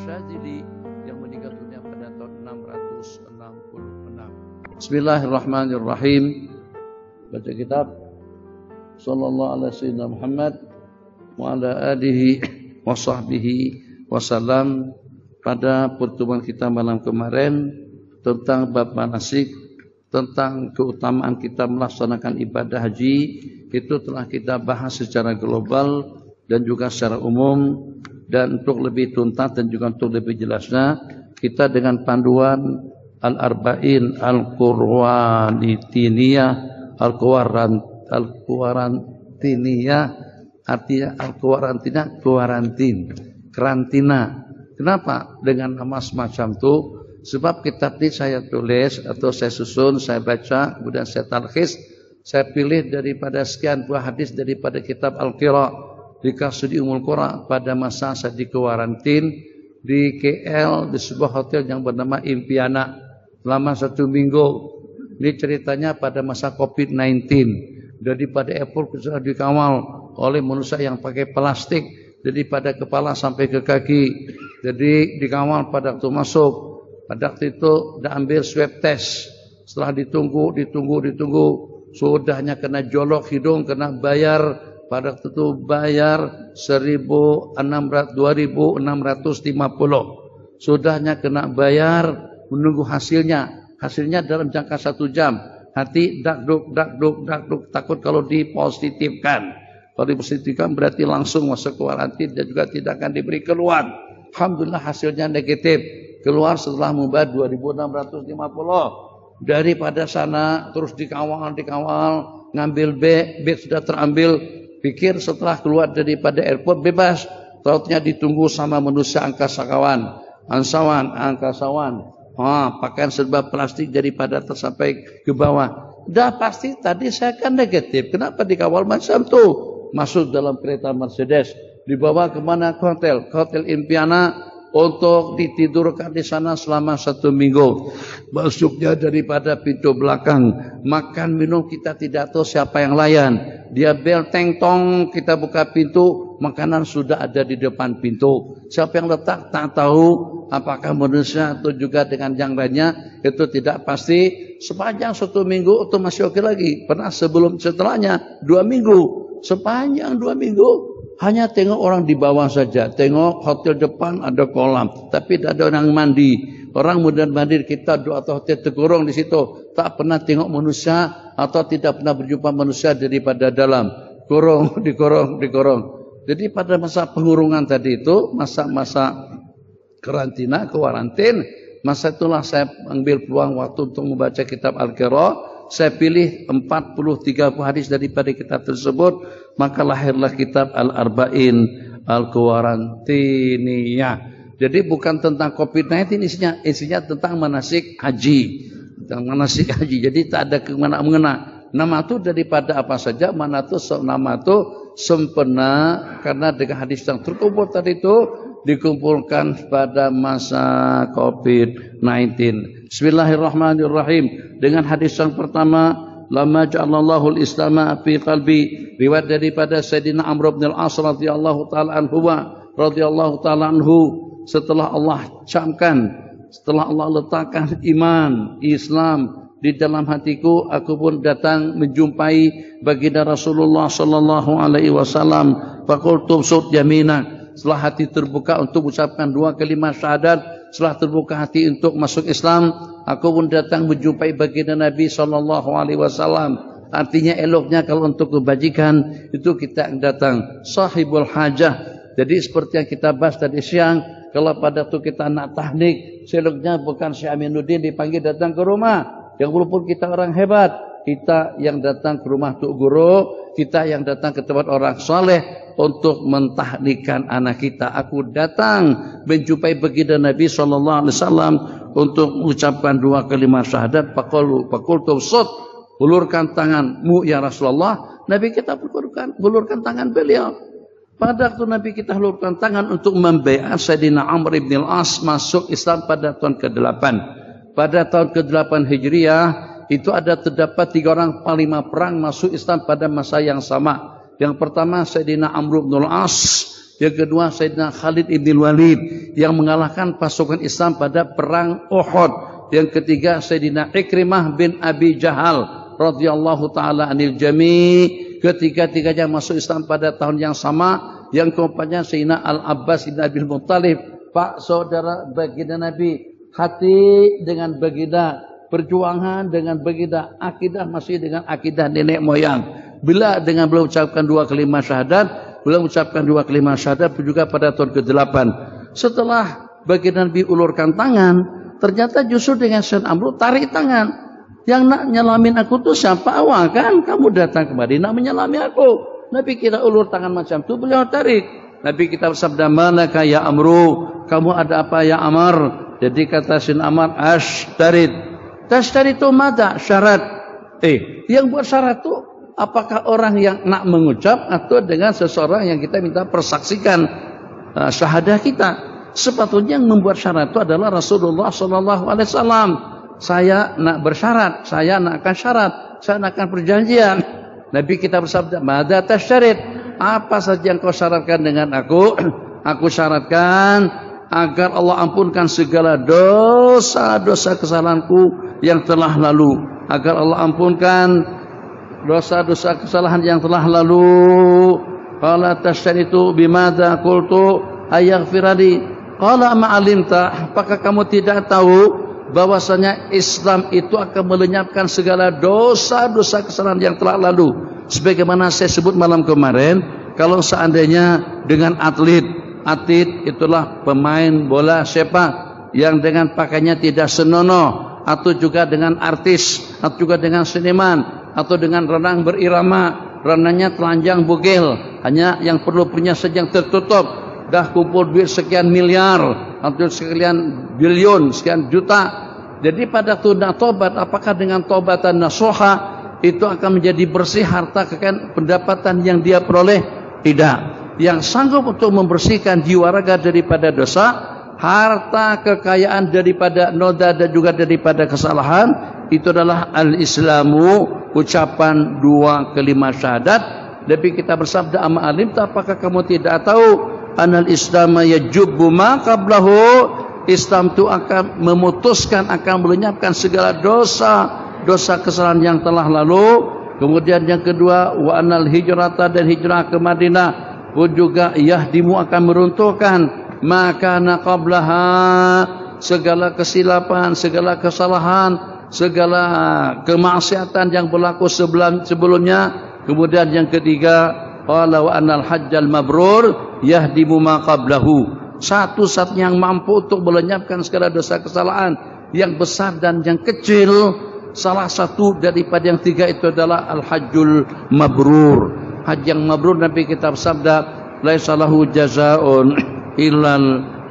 Asyadzili yang meninggal dunia pada tahun 666. Bismillahirrahmanirrahim. Baca kitab Sallallahu alaihi wasallam Muhammad wa ala alihi wa sahbihi wasallam. Pada pertemuan kita malam kemarin tentang bab manasik, tentang keutamaan kita melaksanakan ibadah haji, itu telah kita bahas secara global dan juga secara umum. Dan untuk lebih tuntas dan juga untuk lebih jelasnya, kita dengan panduan Al-Arba'in Al-Qur'anitiniyah Al-Qawarantiniyah, artinya Al-Qawarantiniyah, karantina. Kenapa dengan nama semacam itu? Sebab kitab ini saya tulis atau saya susun, saya baca, kemudian saya talkhis, saya pilih daripada sekian buah hadis daripada kitab Al-Qira di Kasudi Ummul Qura pada masa saya di karantin di KL di sebuah hotel yang bernama Impiana selama 1 minggu. Ini ceritanya pada masa COVID-19. Daripada airport sudah dikawal oleh manusia yang pakai plastik, daripada kepala sampai ke kaki. Jadi dikawal pada waktu masuk. Pada waktu itu dah ambil swab test. Setelah ditunggu, sudahnya kena jolok hidung, kena bayar. Pada waktu itu bayar 2.650. Sudahnya kena bayar, menunggu hasilnya. Hasilnya dalam jangka 1 jam. Hati dakduk, takut kalau dipositifkan. Kalau dipositifkan berarti langsung masuk karantin dan juga tidak akan diberi keluar. Alhamdulillah hasilnya negatif. Keluar setelah membayar 2.650. Daripada sana terus dikawal, ngambil B sudah terambil. Pikir setelah keluar daripada airport bebas. Tautnya ditunggu sama manusia angkasawan. Pakaian serba plastik daripada tersampai ke bawah. Dah pasti tadi saya kan negatif. Kenapa dikawal macam tu? Masuk dalam kereta Mercedes. Dibawa kemana? Ke hotel Impiana. Untuk ditidurkan di sana selama 1 minggu. Masuknya daripada pintu belakang. Makan minum kita tidak tahu siapa yang layan. Dia bel teng tong, kita buka pintu, makanan sudah ada di depan pintu. Siapa yang letak tak tahu. Apakah manusia atau juga dengan yang lainnya, itu tidak pasti. Sepanjang 1 minggu itu masih oke lagi. Pernah setelahnya 2 minggu. Sepanjang 2 minggu hanya tengok orang di bawah saja. Tengok hotel depan ada kolam, tapi tidak ada orang mandi. Orang mudah mandi kita doa atau hotel terkurung di situ. Tak pernah tengok manusia atau tidak pernah berjumpa manusia daripada dalam. Dikurung. Jadi pada masa pengurungan tadi itu, masa karantin, masa itulah saya ambil peluang waktu untuk membaca kitab Al-Qira. Saya pilih 40-30 hadis daripada kitab tersebut. Maka lahirlah kitab Al-Arba'in Al-Qawarantiniyah. Jadi bukan tentang COVID-19 isinya tentang manasik haji. Jadi tak ada kemana-mengena. Nama itu daripada apa saja. Nama itu sempurna. Karena dengan hadis yang terkumpul tadi itu dikumpulkan pada masa COVID-19. Bismillahirrahmanirrahim. Dengan hadis yang pertama, lama ja'alallahu al-islama fi qalbi, riwayat daripada Sayyidina Amr bin al-As radhiyallahu taala anhu, setelah Allah camkan, setelah Allah letakkan iman, Islam di dalam hatiku, aku pun datang menjumpai baginda Rasulullah sallallahu alaihi wasallam. Faqultu sud yaminak. Setelah hati terbuka untuk mengucapkan 2 kalimat syahadat, setelah terbuka hati untuk masuk Islam, aku pun datang menjumpai baginda Nabi sallallahu alaihi wasallam. Artinya eloknya kalau untuk kebajikan itu kita datang sahibul hajah. Jadi seperti yang kita bahas tadi siang, kalau pada itu kita nak tahnik, seloknya bukan Syekh Aminuddin dipanggil datang ke rumah. Yang walaupun kita orang hebat, kita yang datang ke rumah Tuk Guru, kita yang datang ke tempat orang soleh untuk mentahnikan anak kita. Aku datang menjumpai baginda Nabi SAW untuk mengucapkan 2 kalimat syahadat. Faqultu sud, ulurkan tanganmu ya Rasulullah. Nabi kita ulurkan tangan beliau. Pada waktu Nabi kita ulurkan tangan untuk membaiat Sayyidina Amr bin al-As masuk Islam pada tahun ke-8. Pada tahun ke-8 Hijriah itu terdapat 3 orang panglima perang masuk Islam pada masa yang sama. Yang pertama Sayyidina Amr bin al-As, Yang kedua Sayyidina Khalid ibn Walid yang mengalahkan pasukan Islam pada perang Uhud. Yang ketiga Sayyidina Ikrimah bin Abi Jahal radhiyallahu taala anil jami'. Ketiga-tiganya masuk Islam pada tahun yang sama. Yang keempatnya Sayyidina Al-Abbas bin Abil Muttalib, pak saudara baginda Nabi, hati dengan baginda, perjuangan dengan baginda, akidah masih dengan akidah nenek moyang. Bila dengan belum ucapkan 2 kalimat syahadat, belum ucapkan 2 kalimat syahadat juga pada tahun ke-8. Setelah baginda Nabi ulurkan tangan, ternyata justru dengan Sayyidina Amr tarik tangan. Yang nak nyelamin aku tuh siapa? Awak kan? Kamu datang kemari nak menyelami aku. Nabi kita ulur tangan macam tu, beliau tarik. Nabi kita bersabda, "Malaka ya Amru? Kamu ada apa ya Amr?" Jadi kata Sayyidina Amr, "Ashtarid." Tashtari itu mada? Syarat. Yang buat syarat itu apakah orang yang nak mengucap atau dengan seseorang yang kita minta persaksikan syahadah kita? Sepatutnya yang membuat syarat itu adalah Rasulullah sallallahu alaihi wasallam. Saya nak bersyarat, saya nak akan syarat, saya nak akan perjanjian. Nabi kita bersabda, "Mada tasyarid?" Apa saja yang kau syaratkan dengan aku? Aku syaratkan agar Allah ampunkan segala dosa-dosa kesalahanku yang telah lalu. Agar Allah ampunkan dosa-dosa kesalahan yang telah lalu. Qala tasyaritu bimada qultu ayaghfirali. Qala ma'alimta, apakah kamu tidak tahu bahwasanya Islam itu akan melenyapkan segala dosa-dosa kesalahan yang telah lalu. Sebagaimana saya sebut malam kemarin, kalau seandainya dengan atlet itulah pemain bola sepak yang dengan pakaiannya tidak senonoh, atau juga dengan artis, atau juga dengan seniman, atau dengan renang berirama, renangnya telanjang bugil, hanya yang perlu punya saja yang tertutup, dah kumpul duit sekian miliar atau sekian bilion, sekian juta. Jadi pada tunda tobat, apakah dengan tobatan nasuha itu akan menjadi bersih harta kekayaan pendapatan yang dia peroleh? Tidak. Yang sanggup untuk membersihkan jiwa raga daripada dosa, harta kekayaan daripada noda dan juga daripada kesalahan, itu adalah al-Islamu, ucapan 2 kalimat syahadat. Nabi kita bersabda, "Ama alimta, apakah kamu tidak tahu anal Islam yajubbu ma qablahu?" Islam itu akan memutuskan, akan melenyapkan segala dosa kesalahan yang telah lalu. Kemudian yang kedua, wa anal hijrata, dan hijrah ke Madinah pun juga yahdimu, akan meruntuhkan maka qablaha, segala kesilapan, segala kesalahan, segala kemaksiatan yang berlaku sebelumnya. Kemudian yang ketiga, qala wa anal hajjal mabrur yahdimu ma qablahu. Satu-satunya yang mampu untuk melenyapkan segala dosa kesalahan yang besar dan yang kecil, salah satu daripada yang 3 itu adalah al-hajjul mabrur. Haji yang mabrur, Nabi kita bersabda, laisa lahu jazaa'un illal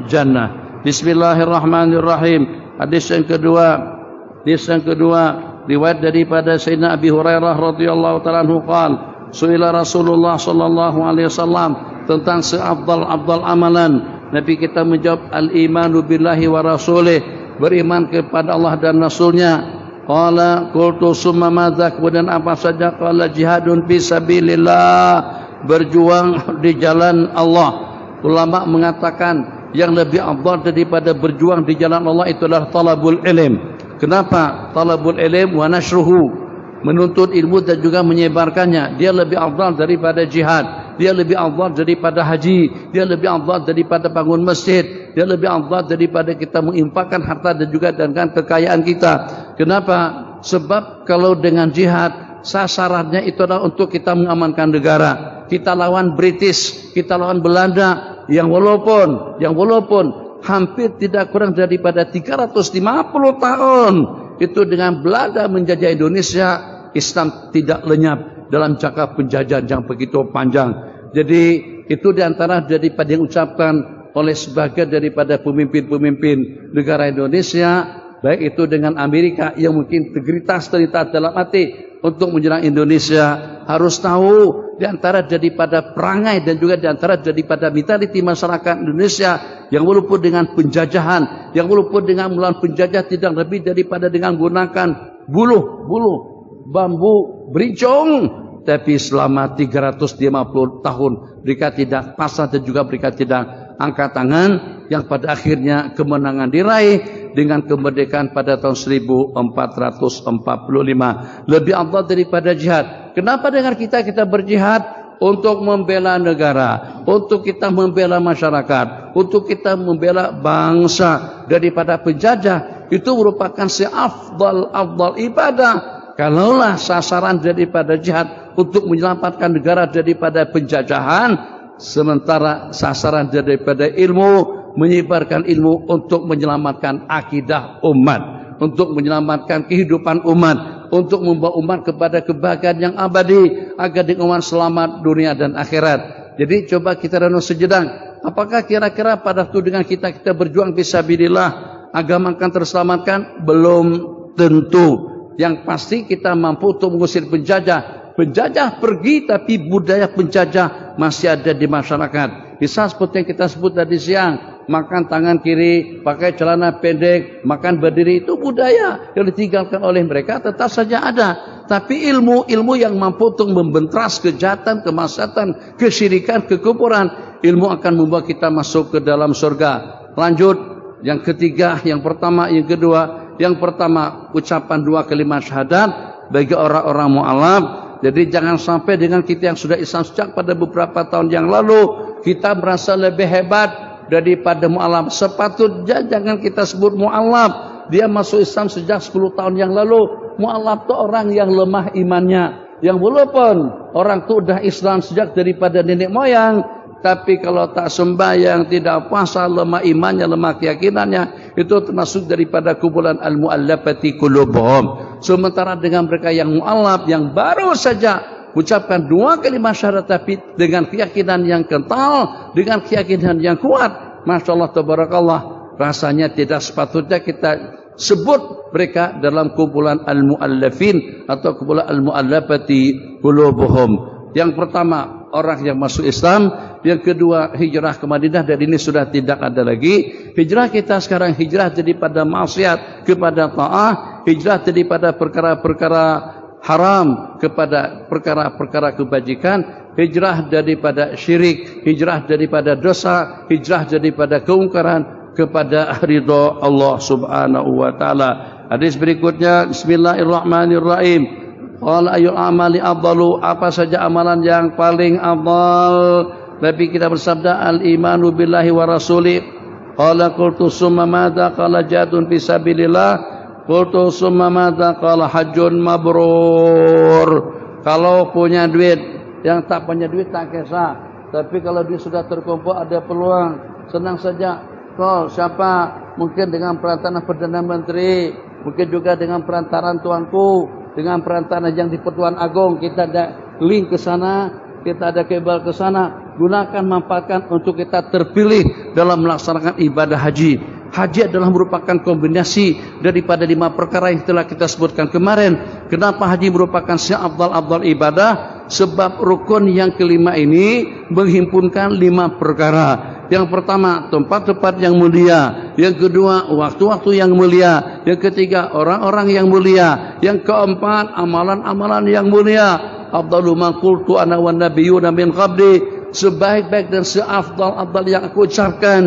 jannah. Bismillahirrahmanirrahim. Hadis yang kedua riwayat daripada Sayyidina Abi Hurairah radhiyallahu ta'ala anhu qala, su'ila Rasulullah sallallahu alaihi wasallam tentang seafdal amalan. Nabi kita menjawab, al-imanu billahi wa rasulih, beriman kepada Allah dan Rasulnya. Qala qultu summa madza, kemudian apa saja? Qala jihadun fi sabilillah, berjuang di jalan Allah. Ulama mengatakan yang lebih afdal daripada berjuang di jalan Allah itu adalah talabul ilm. Kenapa? Talabul ilm wa nashruhu, menuntut ilmu dan juga menyebarkannya. Dia lebih afdal daripada jihad. Dia lebih afdal daripada haji, dia lebih afdal daripada bangun masjid, dia lebih afdal daripada kita menginfakkan harta dan juga dengan kekayaan kita. Kenapa? Sebab kalau dengan jihad, sasarannya itu adalah untuk kita mengamankan negara. Kita lawan British, kita lawan Belanda, yang walaupun hampir tidak kurang daripada 350 tahun itu dengan Belanda menjajah Indonesia, Islam tidak lenyap dalam jangka penjajahan yang begitu panjang. Jadi itu diantara daripada yang ucapkan oleh sebagian daripada pemimpin-pemimpin negara Indonesia, baik itu dengan Amerika yang mungkin integritas dalam hati untuk menyerang Indonesia, harus tahu diantara daripada perangai dan juga diantara daripada mentaliti masyarakat Indonesia yang walaupun dengan penjajahan, yang walaupun dengan melawan penjajah tidak lebih daripada dengan menggunakan buluh bambu berincong tapi selama 350 tahun mereka tidak pasrah dan juga mereka tidak angkat tangan, yang pada akhirnya kemenangan diraih dengan kemerdekaan pada tahun 1445. Lebih afdal daripada jihad. Kenapa dengan kita berjihad? Untuk membela negara, untuk kita membela masyarakat, untuk kita membela bangsa daripada penjajah. Itu merupakan seafdal ibadah. Kalaulah sasaran daripada jihad untuk menyelamatkan negara daripada penjajahan, sementara sasaran daripada ilmu menyebarkan ilmu untuk menyelamatkan akidah umat, untuk menyelamatkan kehidupan umat, untuk membawa umat kepada kebahagiaan yang abadi, agar umat selamat dunia dan akhirat. Jadi coba kita renung sejenak, apakah kira-kira pada waktu dengan kita berjuang fisabilillah, agama akan terselamatkan? Belum tentu. Yang pasti kita mampu untuk mengusir penjajah. Penjajah pergi, tapi budaya penjajah masih ada di masyarakat. Bisa seperti yang kita sebut tadi siang, makan tangan kiri, pakai celana pendek, makan berdiri, itu budaya yang ditinggalkan oleh mereka, tetap saja ada. Tapi ilmu yang mampu untuk membentras kejahatan, kemaksiatan, kesyirikan, kekufuran, ilmu akan membawa kita masuk ke dalam surga. Lanjut, yang ketiga, yang pertama, yang kedua. Yang pertama, ucapan 2 kalimat syahadat bagi orang-orang mu'alaf. Jadi jangan sampai dengan kita yang sudah Islam sejak pada beberapa tahun yang lalu, kita merasa lebih hebat daripada mu'alaf. Sepatutnya jangan kita sebut mu'alaf. Dia masuk Islam sejak 10 tahun yang lalu. Mu'alaf itu orang yang lemah imannya, yang walaupun orang itu sudah Islam sejak daripada nenek moyang, tapi kalau tak sembahyang, tidak puasa, lemah imannya, lemah keyakinannya, itu termasuk daripada kumpulan al-mu'allafati qulubuhum. Sementara dengan mereka yang mu'allaf, yang baru saja ucapkan 2 kalimat syahadat, tapi dengan keyakinan yang kental, dengan keyakinan yang kuat, Masya Allah, tabarakallah, rasanya tidak sepatutnya kita sebut mereka dalam kumpulan al-mu'allafin atau kumpulan al-mu'allafati qulubuhum. Yang pertama, orang yang masuk Islam. Yang kedua, hijrah ke Madinah, dan ini sudah tidak ada lagi. Hijrah kita sekarang hijrah daripada maksiat kepada ta'ah, hijrah daripada perkara-perkara haram kepada perkara-perkara kebajikan, hijrah daripada syirik, hijrah daripada dosa, hijrah daripada keungkaran kepada ridha Allah Subhanahu wa taala. Hadis berikutnya, bismillahirrahmanirrahim. Qala ayyul amali afdalu, apa saja amalan yang paling afdal? Nabi kita bersabda, al-imanu billahi wa rasulih. Qala qultu summa madza? Qala jihadun fi sabilillah. Qultu summa madza? Qala hajjun mabrur. Kalau punya duit, yang tak punya duit tak kisah. Tapi kalau duit sudah terkumpul, ada peluang, senang saja. Call siapa? Mungkin dengan perantaraan Perdana Menteri, mungkin juga dengan perantaraan tuanku, dengan perantaraan yang di Pertuan Agung, kita ada link ke sana, kita ada kabel ke sana. Gunakan, manfaatkan untuk kita terpilih dalam melaksanakan ibadah haji. Haji adalah merupakan kombinasi daripada 5 perkara yang telah kita sebutkan kemarin. Kenapa haji merupakan seafdal ibadah? Sebab rukun yang kelima ini menghimpunkan 5 perkara. Yang pertama, tempat-tempat yang mulia. Yang kedua, waktu-waktu yang mulia. Yang ketiga, orang-orang yang mulia. Yang keempat, amalan-amalan yang mulia. Afdalu ma qultu ana wan nabiyyuna min qabli. Sebaik-baik dan seafdal yang aku ucapkan,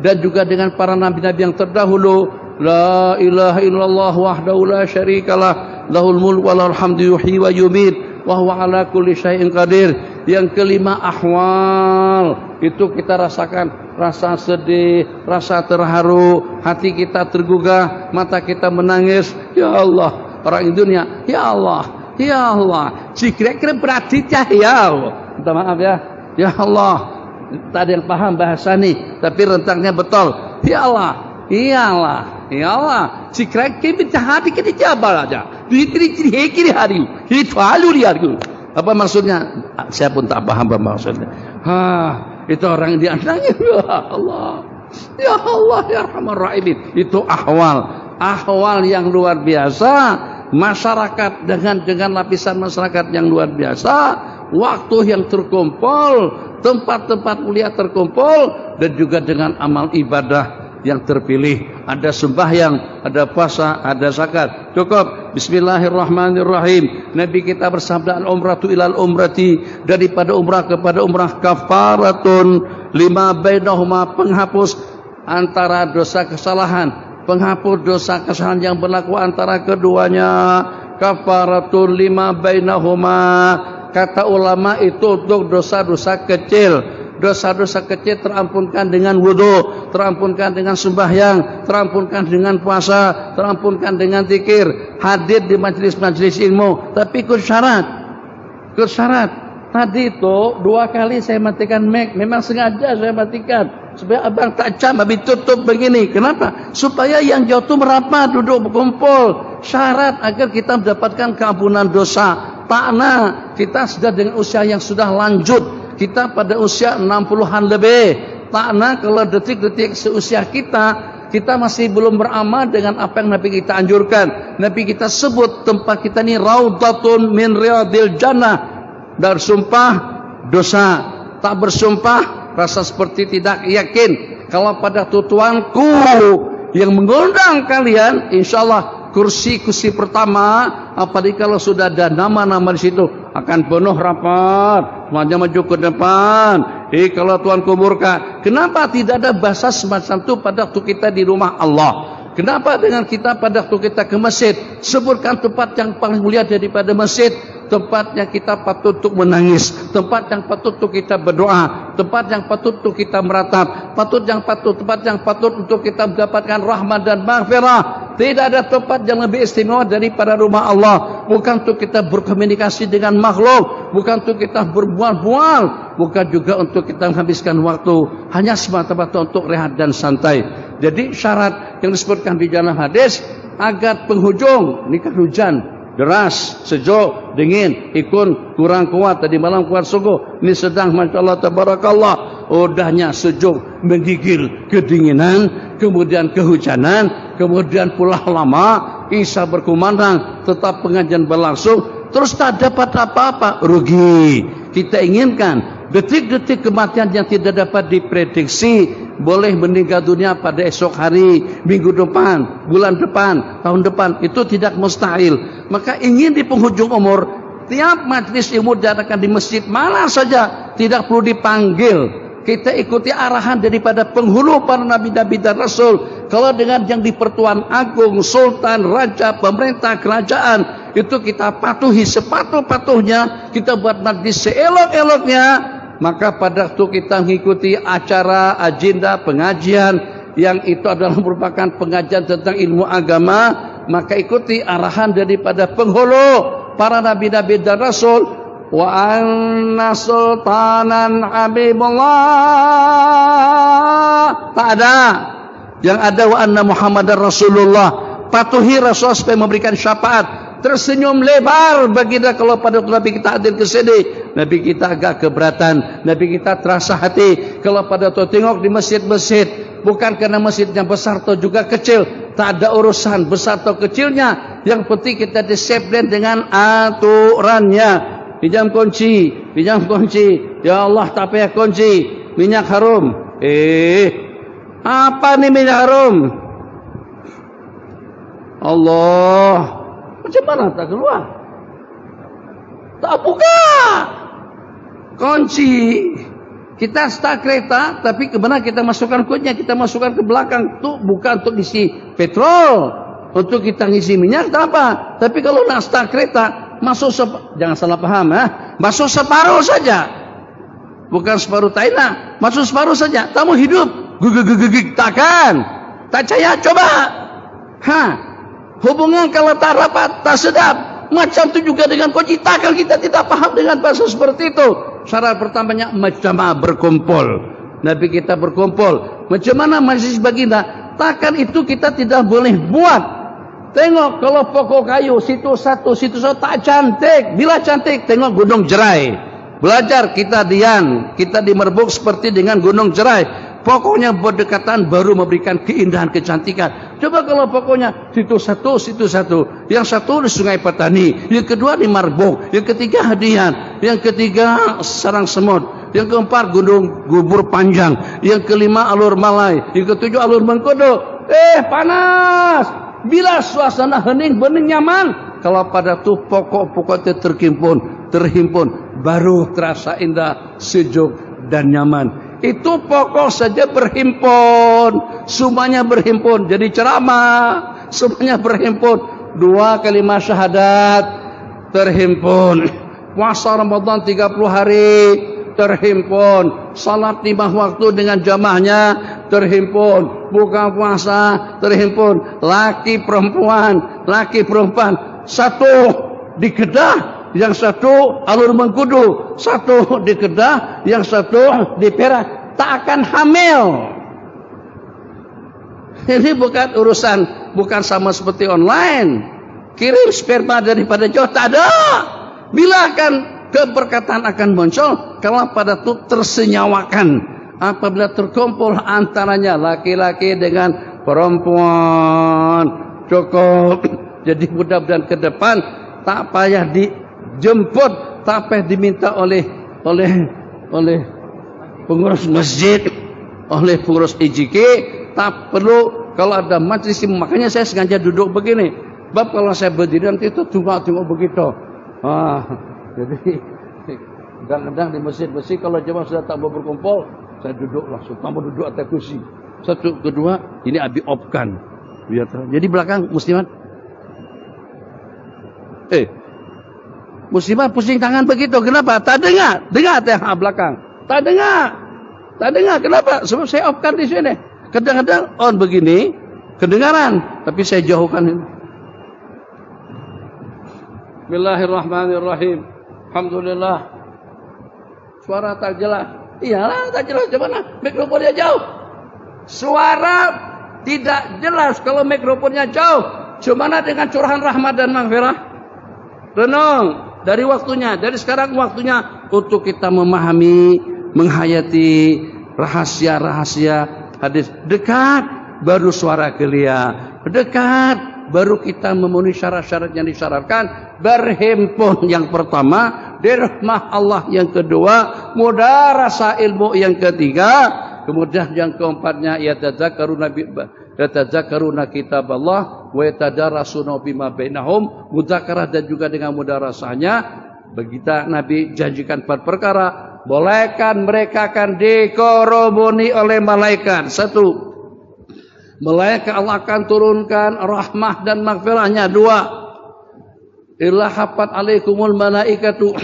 dan juga dengan para nabi-nabi yang terdahulu, la ilaha illallah wahdahu la syarikalah, lahul mulku wa lahul hamdu yuhyi wa yumiit wa huwa ala kulli syai'in qadir. Yang kelima, ahwal. Itu kita rasakan rasa sedih, rasa terharu, hati kita tergugah, mata kita menangis. Ya Allah, orang dunia, ya Allah, ya Allah. Si kira-kira berarti ya Allah. Minta maaf ya. Ya Allah, tak ada yang paham bahasa ni, tapi rentangnya betul. Ya Allah, ya Allah, ya Allah. Si kira-kira hati kita jabal aja. Dikiri hari, itu halu dia. Apa maksudnya? Saya pun tak paham apa maksudnya. Itu orang yang diantaranya. Ya Allah, ya Allah, ya Rahman Rahim. Itu ahwal yang luar biasa. Masyarakat dengan lapisan masyarakat yang luar biasa. Waktu yang terkumpul, tempat-tempat mulia terkumpul, dan juga dengan amal ibadah yang terpilih. Ada sembahyang, ada puasa, ada zakat. Cukup. Bismillahirrahmanirrahim. Nabi kita bersabda, al-umratu ilal umrati, daripada umrah kepada umrah, kafaratun lima bainahuma, penghapus antara dosa kesalahan, penghapus dosa kesalahan yang berlaku antara keduanya. Kafaratun lima bainahuma, kata ulama itu untuk dosa-dosa kecil. Dosa-dosa kecil terampunkan dengan wudu, terampunkan dengan sembahyang, terampunkan dengan puasa, terampunkan dengan zikir, hadir di majelis-majelis ilmu, tapi ikut syarat. Ikut syarat. Tadi itu 2 kali saya matikan mic, memang sengaja saya matikan supaya abang tak cam habis tutup begini. Kenapa? Supaya yang jauh itu merapat, duduk berkumpul. Syarat agar kita mendapatkan keampunan dosa. Takna kita sudah dengan usia yang sudah lanjut. Kita pada usia 60-an lebih. Takna kalau detik-detik seusia kita masih belum beramal dengan apa yang Nabi kita anjurkan. Nabi kita sebut tempat kita ini Raudatun min Riyadil Jannah. Bersumpah dosa, tak bersumpah rasa seperti tidak yakin. Kalau pada tutuanku yang mengundang kalian, insyaallah kursi pertama, apalagi kalau sudah ada nama-nama di situ, akan penuh rapat, semuanya maju ke depan. Kalau Tuhan kuburkan, kenapa tidak ada bahasa semacam itu pada waktu kita di rumah Allah? Kenapa dengan kita pada waktu kita ke masjid, sebutkan tempat yang paling mulia daripada masjid, tempat yang kita patut untuk menangis, tempat yang patut untuk kita berdoa, tempat yang patut untuk kita meratap, tempat yang patut untuk kita mendapatkan rahmat dan maghfirah. Tidak ada tempat yang lebih istimewa daripada rumah Allah. Bukan untuk kita berkomunikasi dengan makhluk, bukan untuk kita berbual-bual, bukan juga untuk kita menghabiskan waktu, hanya semata-mata untuk rehat dan santai. Jadi syarat yang disebutkan di dalam hadis, agar penghujung, ini kan hujan deras, sejuk, dingin, ikun kurang kuat, tadi malam kuat sungguh, ini sedang Masya Allah Tabarakallah, udahnya sejuk menggigil kedinginan, kemudian kehujanan, kemudian pula lama, isya berkumandang, tetap pengajian berlangsung, terus tak dapat apa-apa, rugi. Kita inginkan detik-detik kematian yang tidak dapat diprediksi, boleh meninggal dunia pada esok hari, minggu depan, bulan depan, tahun depan, itu tidak mustahil. Maka ingin di penghujung umur, tiap majlis ilmu diadakan di masjid mana saja, tidak perlu dipanggil. Kita ikuti arahan daripada penghulu para nabi-nabi dan rasul. Kalau dengan yang di Pertuan Agung, sultan, raja, pemerintah, kerajaan, itu kita patuhi sepatuh-patuhnya, kita buat majlis seelok-eloknya. Maka pada waktu kita mengikuti acara, agenda, pengajian yang itu adalah merupakan pengajian tentang ilmu agama, maka ikuti arahan daripada penghulu para nabi-nabi dan rasul. Wa anna sultanan habibullah, tak ada. Yang ada wa anna Muhammadar Rasulullah. Patuhi Rasul supaya memberikan syafaat. Tersenyum lebar baginda kalau pada waktu Nabi kita hadir ke sini. Nabi kita agak keberatan, Nabi kita terasa hati kalau pada waktu tengok di masjid-masjid, bukan karena masjidnya besar atau juga kecil, tak ada urusan besar atau kecilnya. Yang penting kita disiplin dengan aturannya. Pinjam kunci, ya Allah tak payah kunci, minyak harum. Apa nih minyak harum? Allah, macam mana tak keluar? Tak buka kunci. Kita start kereta, tapi kemana kita masukkan kuncinya? Kita masukkan ke belakang. Itu bukan untuk isi petrol, untuk kita ngisi minyak tak apa. Tapi kalau nak start kereta, masuk jangan salah paham, masuk separuh saja. Bukan separuh Thailand, masuk separuh saja. Kamu hidup, gugig takkan. Tak percaya, coba. Hubungan kalau tak rapat, tak sedap. Macam itu juga dengan kunci. Takkan kita tidak paham dengan bahasa seperti itu. Syarat pertamanya majtama, berkumpul. Nabi kita berkumpul. Macam mana majlis baginda? Takkan itu kita tidak boleh buat. Tengok kalau pokok kayu situ satu tak cantik. Bila cantik, tengok Gunung Jerai. Belajar kita kita di Merbuk seperti dengan Gunung Jerai. Pokoknya berdekatan baru memberikan keindahan, kecantikan. Coba kalau pokoknya situ satu. Yang satu di Sungai Petani, yang kedua di Merbuk, yang ketiga Hadian, yang ketiga Sarang Semut. Yang keempat Gunung Gubur Panjang. Yang kelima Alur Malai. Yang ketujuh Alur Mengkudu. Panas. Bila suasana hening bening nyaman. Kalau pada tu pokok-pokoknya terhimpun, baru terasa indah, sejuk dan nyaman. Itu pokok saja berhimpun, semuanya berhimpun. Jadi ceramah, semuanya berhimpun. 2 kalimat syahadat terhimpun. Puasa Ramadan 30 hari terhimpun. Salat 5 waktu dengan jamaahnya terhimpun. Buka puasa terhimpun. Laki perempuan satu di Kedah, yang satu Alur Mengkudu, satu di Kedah, yang satu di Perak, tak akan hamil. Ini bukan sama seperti online. Kirim sperma daripada jauh, tak ada. Bila akan keberkatan akan muncul kalau pada itu tersenyawakan. Apabila terkumpul antaranya laki-laki dengan perempuan, cukup. Jadi mudah-mudahan ke depan tak payah dijemput, tak payah diminta oleh pengurus masjid, oleh pengurus IJK, tak perlu kalau ada majlis. Makanya saya sengaja duduk begini. Sebab kalau saya berdiri nanti itu tunggu begitu. Jadi kadang-kadang di masjid-masjid kalau jemaah sudah tak mau berkumpul, saya duduk langsung, tak mau duduk atas kursi. Satu, kedua, ini abi opkan. Jadi belakang muslimat. Muslimat pusing tangan begitu. Kenapa? Tak dengar. Dengar yang belakang. Tak dengar. Kenapa? Sebab saya opkan di sini. Kadang-kadang on begini, kedengaran, tapi saya jauhkan ini. Bismillahirrahmanirrahim. Alhamdulillah. Suara tak jelas. Iyalah tak jelas. Gimana? Mikrofonnya jauh. Suara tidak jelas kalau mikrofonnya jauh. Gimana dengan curahan rahmat dan maghfirah? Renung dari waktunya. Dari sekarang waktunya untuk kita memahami, menghayati rahasia-rahasia hadis. Dekat baru suara gelia. Dekat baru kita memenuhi syarat-syarat yang disyaratkan. Berhimpun yang pertama, di rahmah Allah yang kedua, mudarasah ilmu yang ketiga, kemudian yang keempatnya yatadzakkaruna kitab Allah wa yatadarasuna bima bainahum, mudzakarah dan juga dengan mudarasahnya. Begitu Nabi janjikan 4 perkara. Bolehkan mereka akan dikerumuni oleh malaikat. 1, malaikat Allah akan turunkan rahmah dan maghfirahnya. 2, illa hafat alaikumul malaikatu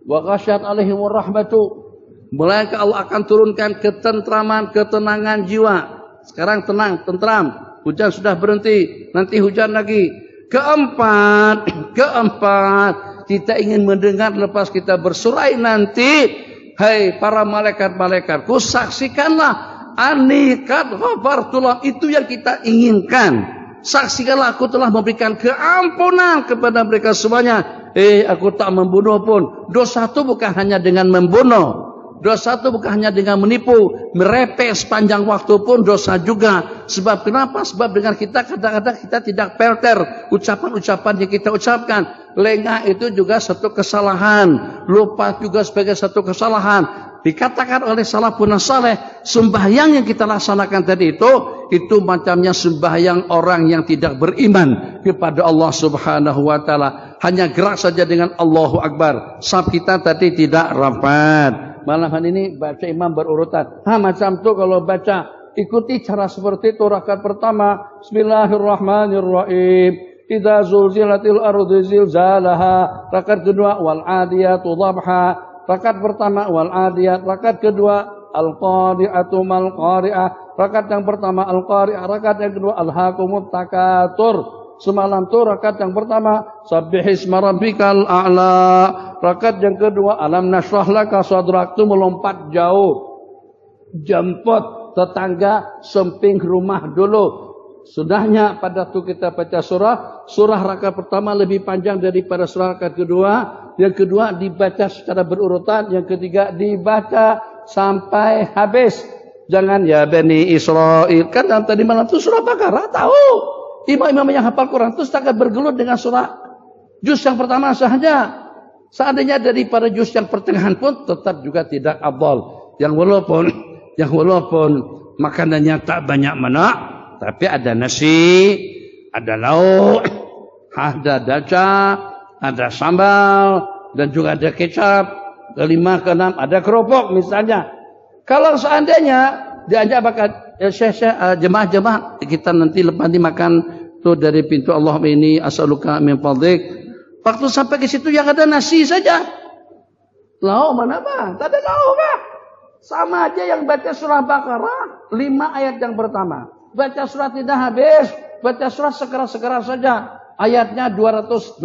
wa ghasyat alaihimur rahmatu. Malaikat Allah akan turunkan ketentraman, ketenangan jiwa. Sekarang tenang, tentram. Hujan sudah berhenti, nanti hujan lagi. Keempat, kita ingin mendengar lepas kita bersurai nanti, hai para malaikat-malaikatku, saksikanlah anikat ghafartullah, itu yang kita inginkan. Saksikanlah aku telah memberikan keampunan kepada mereka semuanya. Aku tak membunuh pun. Dosa itu bukan hanya dengan membunuh. Dosa itu bukan hanya dengan menipu, merepek sepanjang waktu pun dosa juga. Sebab kenapa? Sebab dengan kita kadang-kadang kita tidak filter ucapan-ucapan yang kita ucapkan. Lengah itu juga satu kesalahan, lupa juga sebagai satu kesalahan. Dikatakan oleh salafun saleh, sembahyang yang kita laksanakan tadi itu macamnya sembahyang orang yang tidak beriman kepada Allah Subhanahu wa taala. Hanya gerak saja dengan Allahu Akbar. Saf kita tadi tidak rapat. Malahan ini baca imam berurutan. Macam tu kalau baca, ikuti cara seperti itu. Rakaat pertama, Bismillahirrahmanirrahim. Idza zulzilatil ardu zilzalaha. Rakaat kedua, wal adiyatu dhabha. Rakaat pertama, wal adiyat. Rakaat kedua, al-qari'atu mal qari'ah. Rakaat yang pertama, al-qari'ah. Rakaat yang kedua, alhaqumut takatur. Semalam tu rakaat yang pertama, sabbihisma rabbikal a'la. Rakaat yang kedua, alam nashrah laka sadrak, tu melompat jauh. Jemput tetangga, semping rumah dulu. Sudahnya pada tu kita baca surah rakaat pertama lebih panjang daripada surah rakaat kedua. Yang kedua dibaca secara berurutan, yang ketiga dibaca sampai habis. Jangan ya Bani Israel. Kan dalam tadi malam tu surah Baqarah tahu. Imam-imam yang hafal Quran itu setakat bergelut dengan surah juz yang pertama sahaja. Seandainya daripada juz yang pertengahan pun tetap juga tidak afdal. Yang walaupun makanannya tak banyak mana, tapi ada nasi, ada lauk, ada daca, ada sambal, dan juga ada kecap. Kelima, keenam, ada keropok misalnya. Kalau seandainya diajak bakal jemaah-jemaah kita nanti lepas makan tuh dari pintu Allah ini as'aluka min fadlik. Waktu sampai ke situ yang ada nasi saja. Lauk mana Pak? Tak ada lauk Pak. Sama aja yang baca surah Baqarah 5 ayat yang pertama. Baca surah tidak habis, baca surah sekeras-sekeras saja. Ayatnya 280.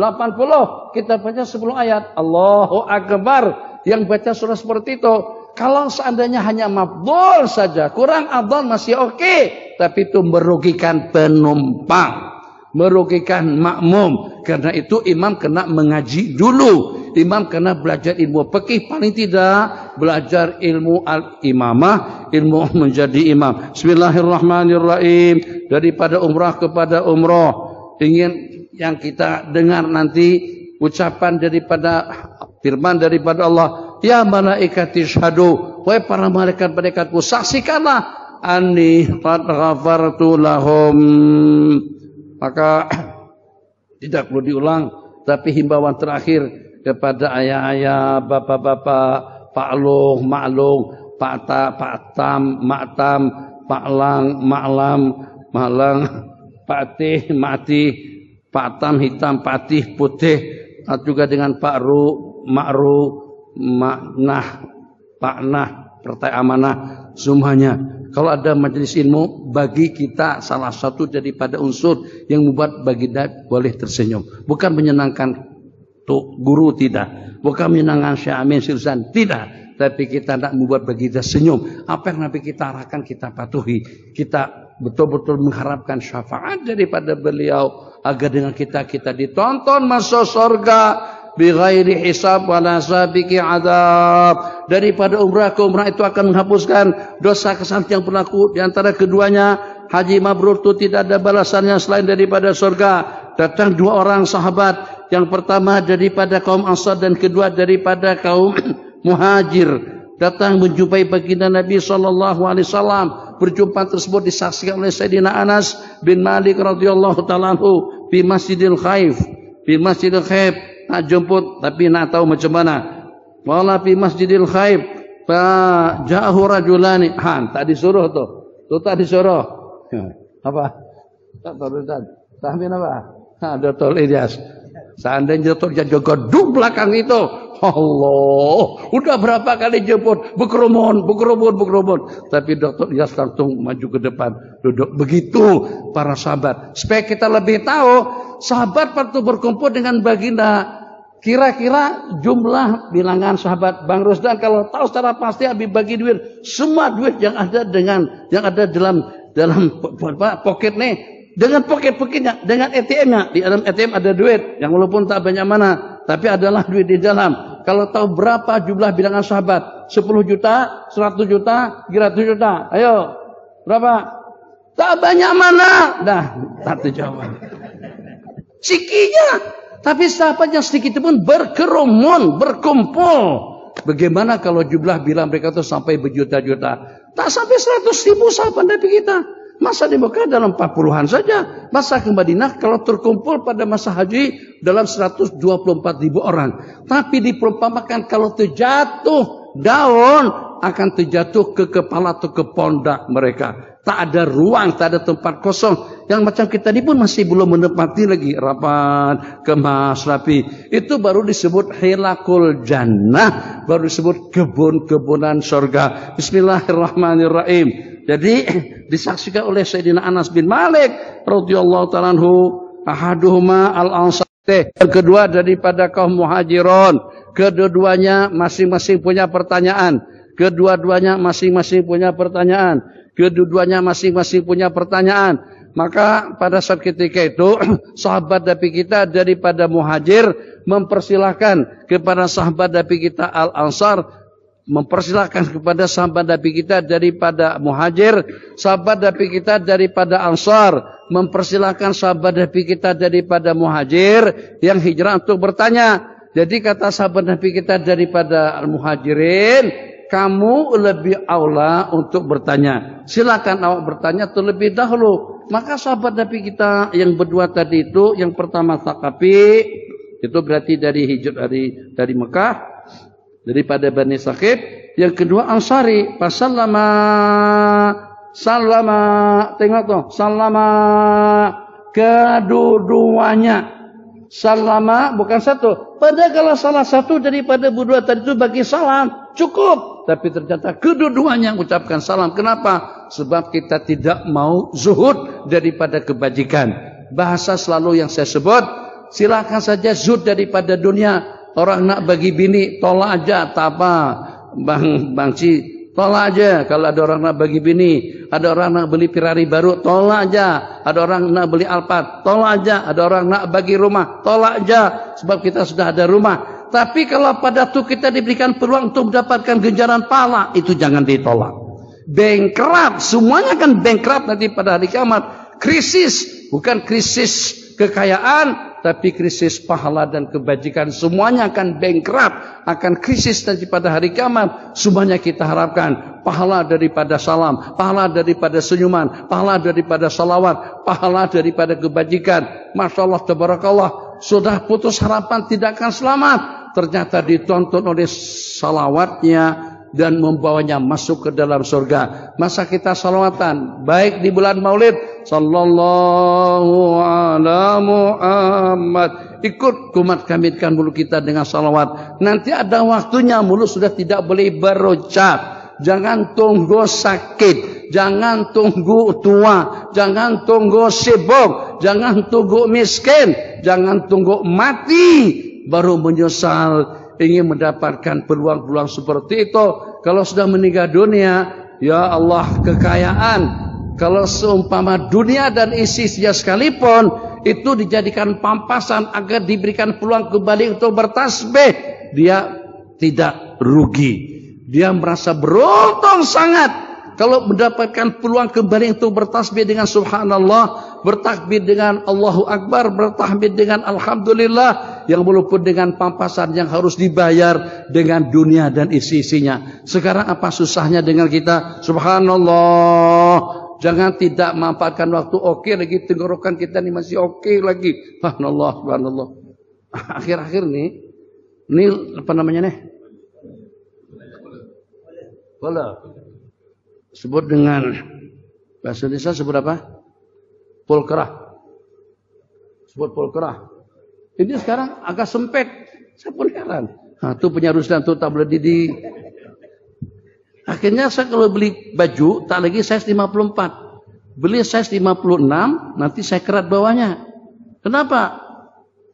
Kita baca 10 ayat. Allahu Akbar. Yang baca surah seperti itu. Kalau seandainya hanya mafdhol saja, kurang afdal masih oke. Tapi itu merugikan penumpang. Merugikan makmum. Karena itu imam kena mengaji dulu. Imam kena belajar ilmu fikih. Paling tidak belajar ilmu al-imamah. Ilmu menjadi imam. Bismillahirrahmanirrahim. Daripada umrah kepada umrah. Ingin yang kita dengar nanti ucapan daripada firman daripada Allah, ya malaikati syahadu, wahai para malaikat-malaikatku saksikanlah anni qad ghafartu lahum. Maka tidak perlu diulang, tapi himbauan terakhir kepada ayah-ayah, bapak-bapak, Pak Long, Mak Long, Pak Tam, Mak Tam, Pak Lang, Maklam, Malang, Pak Tih, Mati, Pak Tam hitam, Patih putih, juga dengan Pak Ru, Makru, Maknah, Paknah, Partai Amanah, semuanya. Kalau ada majelis ilmu, bagi kita salah satu daripada unsur yang membuat baginda boleh tersenyum. Bukan menyenangkan tuh guru, tidak. Bukan menyenangkan Syekh Amin Sirsan, tidak. Tapi kita nak membuat baginda senyum. Apa yang Nabi kita arahkan, kita patuhi. Kita betul-betul mengharapkan syafaat daripada beliau. Agar dengan kita ditonton masuk surga. Bighairi hisab wala sabiki adab. Daripada umrah ke umrah itu akan menghapuskan dosa kesalahan yang berlaku di antara keduanya. Haji mabrur itu tidak ada balasannya selain daripada surga. Datang 2 orang sahabat, yang pertama daripada kaum Ansar dan kedua daripada kaum Muhajir. Datang menjumpai baginda Nabi SAW. Perjumpaan tersebut disaksikan oleh Sayyidina Anas bin Malik radhiyallahu ta'ala anhu di Masjidil Khaif. Di Masjidil Khaif nak jemput, tapi nak tahu macam mana. Wala fi Masjidil Khaif fa ja'ahu rajulani. Tak disuruh tu. Tu tak disuruh. Apa? Tak tahu Ustaz. Tahmin apa? Dr. Ilyas. Seandainya Dr. Ilyas jaga duk belakang itu. Allah, udah berapa kali jemput, berkerumun. Tapi Dr. Ilyas langsung maju ke depan, duduk. Begitu para sahabat. Supaya kita lebih tahu, sahabat waktu berkumpul dengan baginda, kira-kira jumlah bilangan sahabat Bang Rusdan kalau tahu secara pasti habis bagi duit, semua duit yang ada dalam pocket nih, dengan pocket-pocketnya, dengan ATM-nya. Di dalam ATM ada duit yang walaupun tak banyak mana, tapi adalah duit di dalam. Kalau tahu berapa jumlah bilangan sahabat, 10 juta, 100 juta, 100 juta. Ayo, berapa? Tak banyak mana? Dah, tak terjawab. Sikinya. Tapi sahabat yang sedikit pun berkerumun, berkumpul. Bagaimana kalau jumlah bilang mereka itu sampai berjuta-juta? Tak sampai 100.000 sahabat Nabi kita. Masa di Mekah dalam 40-an saja. Masa ke Madinah kalau terkumpul pada masa haji dalam 124.000 orang. Tapi diperumpamakan kalau terjatuh daun akan terjatuh ke kepala atau ke pundak mereka. Tak ada ruang, tak ada tempat kosong. Yang macam kita ini pun masih belum menempati lagi. Rapat, kemas, rapi. Itu baru disebut hilakul jannah. Baru disebut kebun-kebunan surga. Bismillahirrahmanirrahim. Jadi disaksikan oleh Sayyidina Anas bin Malik radhiyallahu ta'ala anhu, ahaduhuma al-ansar, yang kedua daripada kaum Muhajirun. Kedua-duanya masing-masing punya pertanyaan. Kedua-duanya masing-masing punya pertanyaan. Kedua-duanya masing-masing punya pertanyaan. Maka pada saat ketika itu sahabat Nabi kita daripada Muhajir mempersilahkan kepada sahabat Nabi kita Al-Ansar, mempersilahkan kepada sahabat Nabi kita daripada Muhajir, sahabat Nabi kita daripada Ansar mempersilahkan sahabat Nabi kita daripada Muhajir yang hijrah untuk bertanya. Jadi kata sahabat Nabi kita daripada al-muhajirin, kamu lebih aula untuk bertanya. Silakan awak bertanya terlebih dahulu. Maka sahabat Nabi kita yang berdua tadi itu, yang pertama Thaqafi, itu berarti dari hijrah dari Mekah, daripada Bani Saqif. Yang kedua Ansari, fasallama, sallama, tengok tuh, sallama, kedua-duanya. Sallama bukan satu. Padahal kalau salah satu daripada berdua tadi itu bagi salam, cukup. Tapi ternyata kedua-duanya mengucapkan salam. Kenapa? Sebab kita tidak mau zuhud daripada kebajikan. Bahasa selalu yang saya sebut, silakan saja zuhud daripada dunia. Orang nak bagi bini, tolak aja, tak apa. Bang Ci, tolak aja. Kalau ada orang nak bagi bini, ada orang nak beli Ferrari baru, tolak aja. Ada orang nak beli Alphard, tolak aja. Ada orang nak bagi rumah, tolak aja. Sebab kita sudah ada rumah. Tapi kalau pada itu kita diberikan peluang untuk mendapatkan ganjaran pahala, itu jangan ditolak. Bankrupt, semuanya kan bankrupt nanti pada hari kiamat. Krisis, bukan krisis kekayaan, tapi krisis pahala dan kebajikan. Semuanya akan bankrupt, akan krisis nanti pada hari kiamat. Semuanya kita harapkan pahala daripada salam, pahala daripada senyuman, pahala daripada salawat, pahala daripada kebajikan. Masya Allah, tabarakallah. Sudah putus harapan tidak akan selamat, ternyata ditonton oleh salawatnya dan membawanya masuk ke dalam surga. Masa kita salawatan baik di bulan Maulid, sallallahu ala Muhammad, ikut kumat kamitkan mulut kita dengan salawat. Nanti ada waktunya mulut sudah tidak boleh berucap. Jangan tunggu sakit, jangan tunggu tua, jangan tunggu sibuk, jangan tunggu miskin, jangan tunggu mati baru menyesal ingin mendapatkan peluang-peluang seperti itu. Kalau sudah meninggal dunia, ya Allah, kekayaan, kalau seumpama dunia dan isinya sekalipun itu dijadikan pampasan agar diberikan peluang kembali untuk bertasbih, dia tidak rugi. Dia merasa beruntung sangat kalau mendapatkan peluang kembali untuk bertasbih dengan subhanallah, bertakbir dengan Allahu Akbar, bertahmid dengan alhamdulillah, yang walaupun dengan pampasan yang harus dibayar dengan dunia dan isi-isinya. Sekarang apa susahnya dengan kita? Subhanallah. Jangan tidak memanfaatkan waktu. Oke lagi, tenggorokan kita ini masih oke lagi. Subhanallah, subhanallah. Akhir-akhir nih, ini apa namanya nih? Bola. Sebut dengan bahasa Indonesia sebut apa? Polkerah. Sebut polkerah. Ini sekarang agak sempit. Saya pun heran. Nah, itu punya Rusdan tuh tak boleh didi. Akhirnya saya kalau beli baju tak lagi size 54. Beli size 56, nanti saya kerat bawahnya. Kenapa?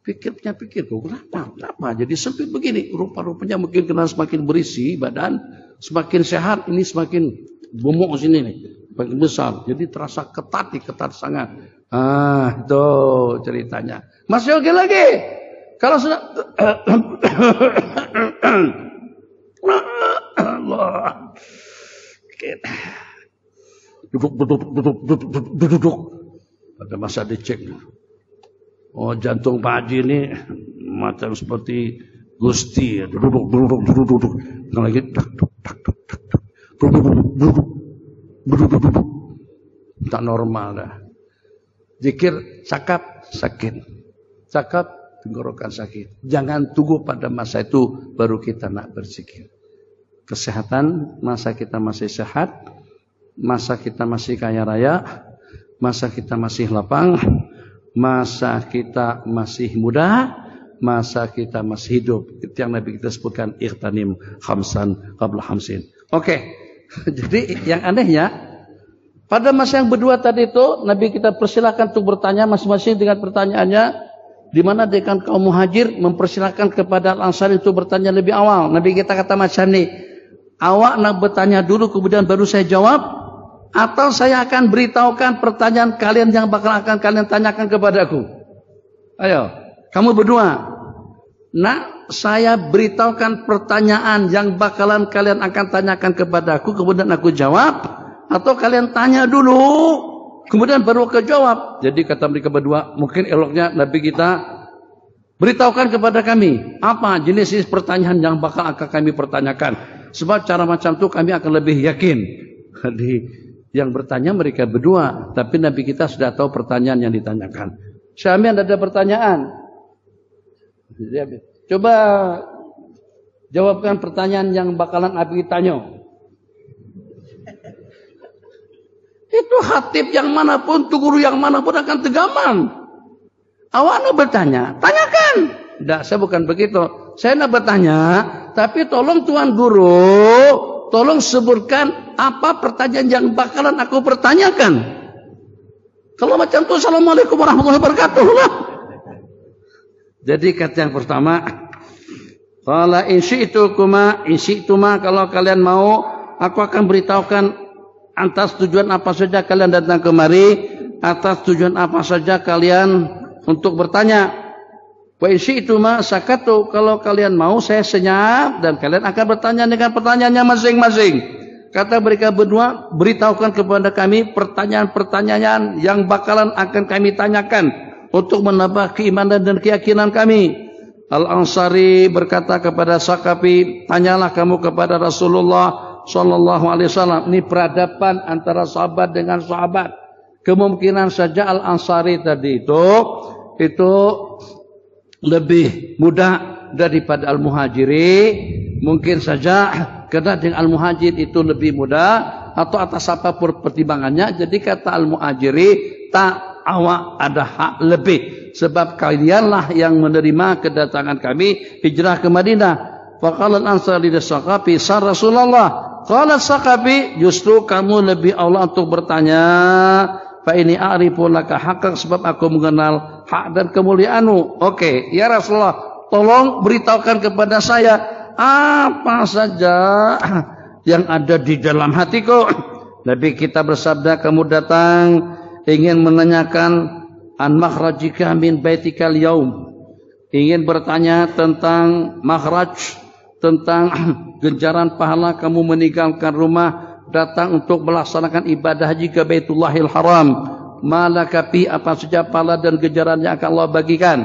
Pikir kenapa? Jadi sempit begini. Rupa-rupanya mungkin kena semakin berisi badan, semakin sehat, ini semakin gemuk sini nih, semakin besar. Jadi terasa ketat sangat. Ah, itu ceritanya. Masih oke lagi. Kalau sudah Allah. Duduk. Pada masa dicek. Oh, jantung Pak Haji ini macam seperti Gusti, duduk. Yang lagi duduk. Tak normal dah. Zikir cakap sakit. Cakap tenggorokan sakit. Jangan tunggu pada masa itu baru kita nak berzikir. Kesehatan, masa kita masih sehat, masa kita masih kaya raya, masa kita masih lapang, masa kita masih muda, masa kita masih hidup. Itu yang Nabi kita sebutkan, ightanim khamsan qabla khamsin. Oke. Jadi yang anehnya, pada masa yang berdua tadi itu Nabi kita persilakan untuk bertanya masing-masing dengan pertanyaannya, di mana dengan kaum muhajir mempersilakan kepada Al-Ansari untuk bertanya lebih awal. Nabi kita kata macam ni, awak nak bertanya dulu kemudian baru saya jawab, atau saya akan beritahukan pertanyaan kalian yang bakal akan kalian tanyakan kepadaku. Ayo, kamu berdua. Nak saya beritahukan pertanyaan yang bakalan kalian akan tanyakan kepadaku, kemudian aku jawab, atau kalian tanya dulu, kemudian baru aku jawab. Jadi kata mereka berdua, mungkin eloknya Nabi kita Beritahukan kepada kami apa jenis pertanyaan yang bakal akan kami pertanyakan. Sebab cara macam itu kami akan lebih yakin. Jadi yang bertanya mereka berdua, tapi Nabi kita sudah tahu pertanyaan yang ditanyakan. Syamian ada pertanyaan? Coba jawabkan pertanyaan yang bakalan Abi tanya. Itu khatib yang manapun, tu guru yang manapun akan tegaman. Awak nak bertanya, tanyakan. Tidak, saya bukan begitu. Saya nak bertanya, tapi tolong Tuan Guru, tolong sebutkan apa pertanyaan yang bakalan aku pertanyakan. Kalau macam tu, Assalamualaikum warahmatullahi wabarakatuh lah. Jadi kata yang pertama, qala in syi'tuma, kalau kalian mau, aku akan beritahukan atas tujuan apa saja kalian datang kemari, atas tujuan apa saja kalian untuk bertanya. Wa syi'tuma sakatu, kalau kalian mau saya senyap dan kalian akan bertanya dengan pertanyaannya masing-masing. Kata mereka berdua, beritahukan kepada kami pertanyaan-pertanyaan yang bakalan akan kami tanyakan untuk menambah keimanan dan keyakinan kami. Al-Ansari berkata kepada Saqafi, tanyalah kamu kepada Rasulullah sallallahu alaihi wasallam. Ini peradaban antara sahabat dengan sahabat. Kemungkinan saja Al-Ansari tadi itu lebih muda daripada Al-Muhajiri. Mungkin saja karena dengan Al-Muhajir itu lebih muda atau atas apapun pertimbangannya. Jadi kata Al-Muhajiri, tak awak ada hak lebih. Sebab kalianlah yang menerima kedatangan kami hijrah ke Madinah. Faqala Al-Ansari li Saqafi, "Sa Rasulullah." Qala Saqafi, justru kamu lebih Allah untuk bertanya. Fa ini a'rifu laka haqqak, sebab aku mengenal hak dan kemuliaanmu. Oke, ya Rasulullah, tolong beritahukan kepada saya apa saja yang ada di dalam hatiku. Nabi kita bersabda, kamu datang ingin menanyakan an makhrajika min baitikal yaum, ingin bertanya tentang makhraj, tentang ganjaran pahala kamu meninggalkan rumah datang untuk melaksanakan ibadah haji ke Baitullahil Haram. Malakapi, apa saja pahala dan ganjaran yang akan Allah bagikan.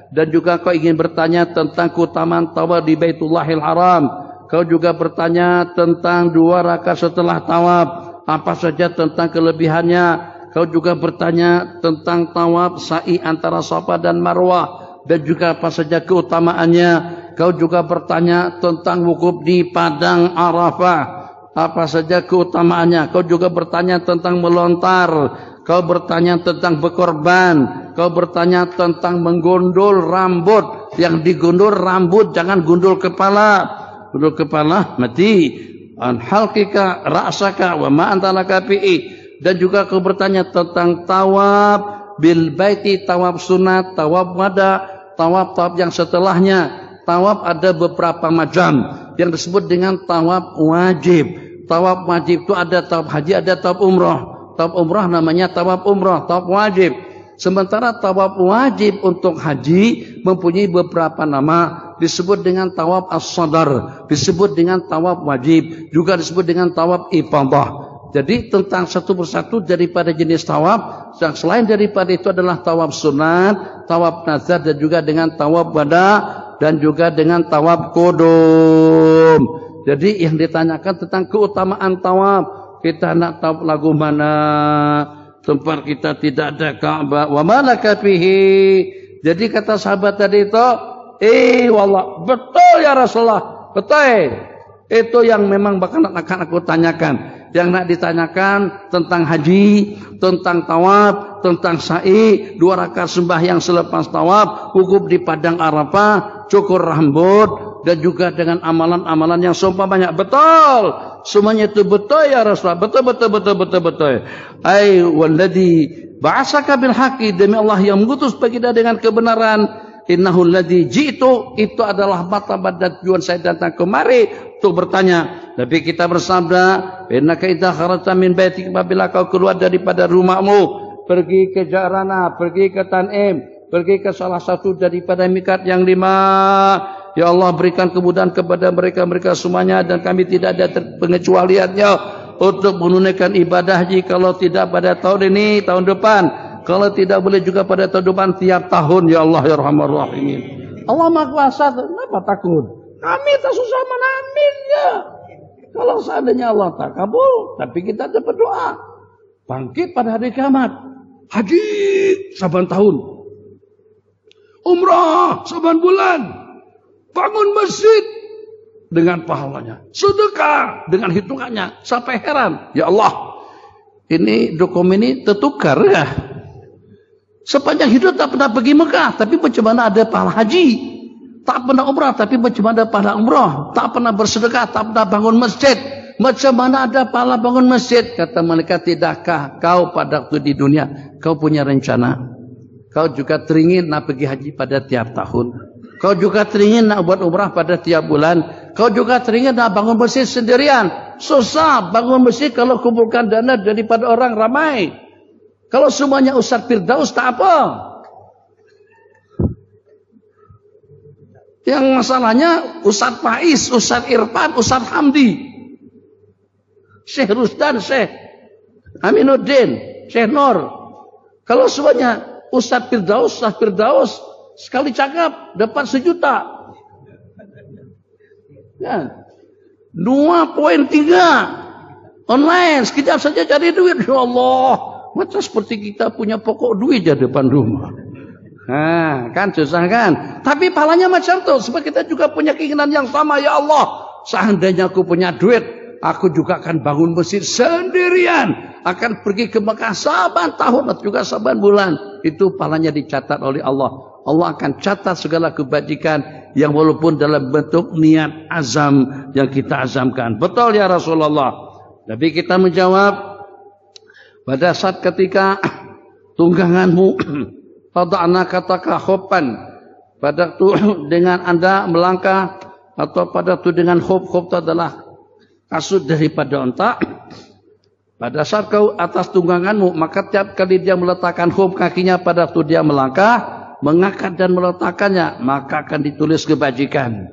Dan juga kau ingin bertanya tentang keutamaan tawaf di Baitullahil Haram. Kau juga bertanya tentang 2 rakaat setelah tawaf, apa saja tentang kelebihannya. Kau juga bertanya tentang tawaf sa'i antara Safa dan Marwah, dan juga apa saja keutamaannya. Kau juga bertanya tentang wukuf di padang Arafah, apa saja keutamaannya. Kau juga bertanya tentang melontar. Kau bertanya tentang berkorban. Kau bertanya tentang menggondol rambut. Yang digondol rambut, jangan gundul kepala. Gundul kepala mati. An halqika ra'saka wa ma anta laka fi'i. Dan juga kau bertanya tentang tawaf bil baiti, tawaf sunat, tawaf wada, tawaf yang setelahnya. Tawaf ada beberapa macam yang disebut dengan tawaf wajib. Tawaf wajib itu ada tawaf haji, ada tawaf umrah. Tawaf umrah namanya tawaf umrah, tawaf wajib. Sementara tawaf wajib untuk haji mempunyai beberapa nama. Disebut dengan tawaf as-sadar, disebut dengan tawaf wajib, juga disebut dengan tawaf ifadah. Jadi tentang satu persatu daripada jenis tawaf, yang selain daripada itu adalah tawaf sunat, tawaf nazar, dan juga dengan tawaf wada, dan juga dengan tawaf qudum. Jadi yang ditanyakan tentang keutamaan tawaf. Kita nak tahu lagu mana, tempat kita tidak ada Ka'bah, wa malaka fihi. Jadi kata sahabat tadi itu, wallah, betul ya Rasulullah, betul. Itu yang memang akan aku tanyakan. Yang nak ditanyakan tentang haji, tentang tawaf, tentang sa'i, 2 rakaat sembahyang selepas tawaf, wukuf di padang Arafah, cukur rambut, dan juga dengan amalan-amalan yang seumpamanya. Betul, semuanya itu betul ya Rasulullah, betul. Ai walladzi ba'asaka bil haqqi, demi Allah yang mengutus bagi kita dengan kebenaran. Innahu alladzi ji'tu, itu adalah martabat dan tujuan saya datang kemari untuk bertanya. Nabi kita bersabda, innaka idza kharajta min baitik, apabila kau keluar daripada rumahmu, pergi ke Jarana, pergi ke Tanim, pergi ke salah satu daripada mikat yang 5. Ya Allah, berikan kemudahan kepada mereka semuanya, dan kami tidak ada pengecualiannya untuk menunaikan ibadah haji. Kalau tidak pada tahun ini, tahun depan. Kalau tidak boleh juga pada tahun depan, tiap tahun. Ya Allah ya Rahman Rahimin. Allah Maha Kuasa, kenapa takut? Kami tak susah menaminnya. Kalau seandainya Allah tak kabul, tapi kita dapat doa. Bangkit pada hari kiamat. Haji saban tahun. Umrah saban bulan. Bangun masjid dengan pahalanya. Sedekah dengan hitungannya. Sampai heran. Ya Allah, ini dokumen ini tertukar ya. Sepanjang hidup tak pernah pergi Mekah, tapi macam mana ada pahala haji. Tak pernah umrah, tapi macam mana ada pahala umrah. Tak pernah bersedekah, tak pernah bangun masjid. Macam mana ada pahala bangun masjid. Kata malaikat, tidakkah kau pada waktu di dunia, kau punya rencana. Kau juga teringin nak pergi haji pada tiap tahun. Kau juga teringin nak buat umrah pada tiap bulan. Kau juga teringin nak bangun masjid sendirian. Susah bangun masjid kalau kumpulkan dana daripada orang ramai. Kalau semuanya Ustaz Firdaus tak apa. Yang masalahnya Ustaz Faiz, Ustaz Irfan, Ustaz Hamdi, Syekh Rusdan, Syekh Aminuddin, Syekh Nur. Kalau semuanya Ustaz Firdaus sekali cakap dapat 1 juta. Ya. 2.3 online sekejap saja cari duit. Ya Allah. Macam seperti kita punya pokok duit di depan rumah. Nah, kan susah kan? Tapi pahalanya macam tu. Sebab kita juga punya keinginan yang sama. Ya Allah, seandainya aku punya duit, aku juga akan bangun masjid sendirian. Akan pergi ke Mekah saban tahun atau juga saban bulan. Itu pahalanya dicatat oleh Allah. Allah akan catat segala kebajikan yang walaupun dalam bentuk niat azam yang kita azamkan. Betul ya Rasulullah. Tapi kita menjawab, pada saat ketika tungganganmu wada'na kataka khopan, pada tu dengan anda melangkah, atau pada tu dengan khop itu adalah kasut daripada unta. Pada saat kau atas tungganganmu, maka tiap kali dia meletakkan khop kakinya, pada tu dia melangkah, mengangkat dan meletakkannya, maka akan ditulis kebajikan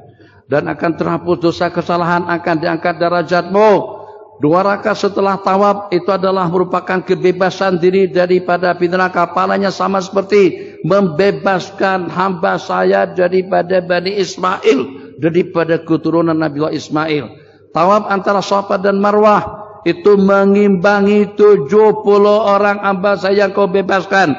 dan akan terhapus dosa kesalahan, akan diangkat derajatmu. 2 rakaat setelah tawaf itu adalah merupakan kebebasan diri daripada api neraka. Pahalanya sama seperti membebaskan hamba saya daripada Bani Ismail, daripada keturunan Nabiullah Ismail. Tawaf antara Safa dan Marwah itu mengimbangi 70 orang hamba saya yang kau bebaskan.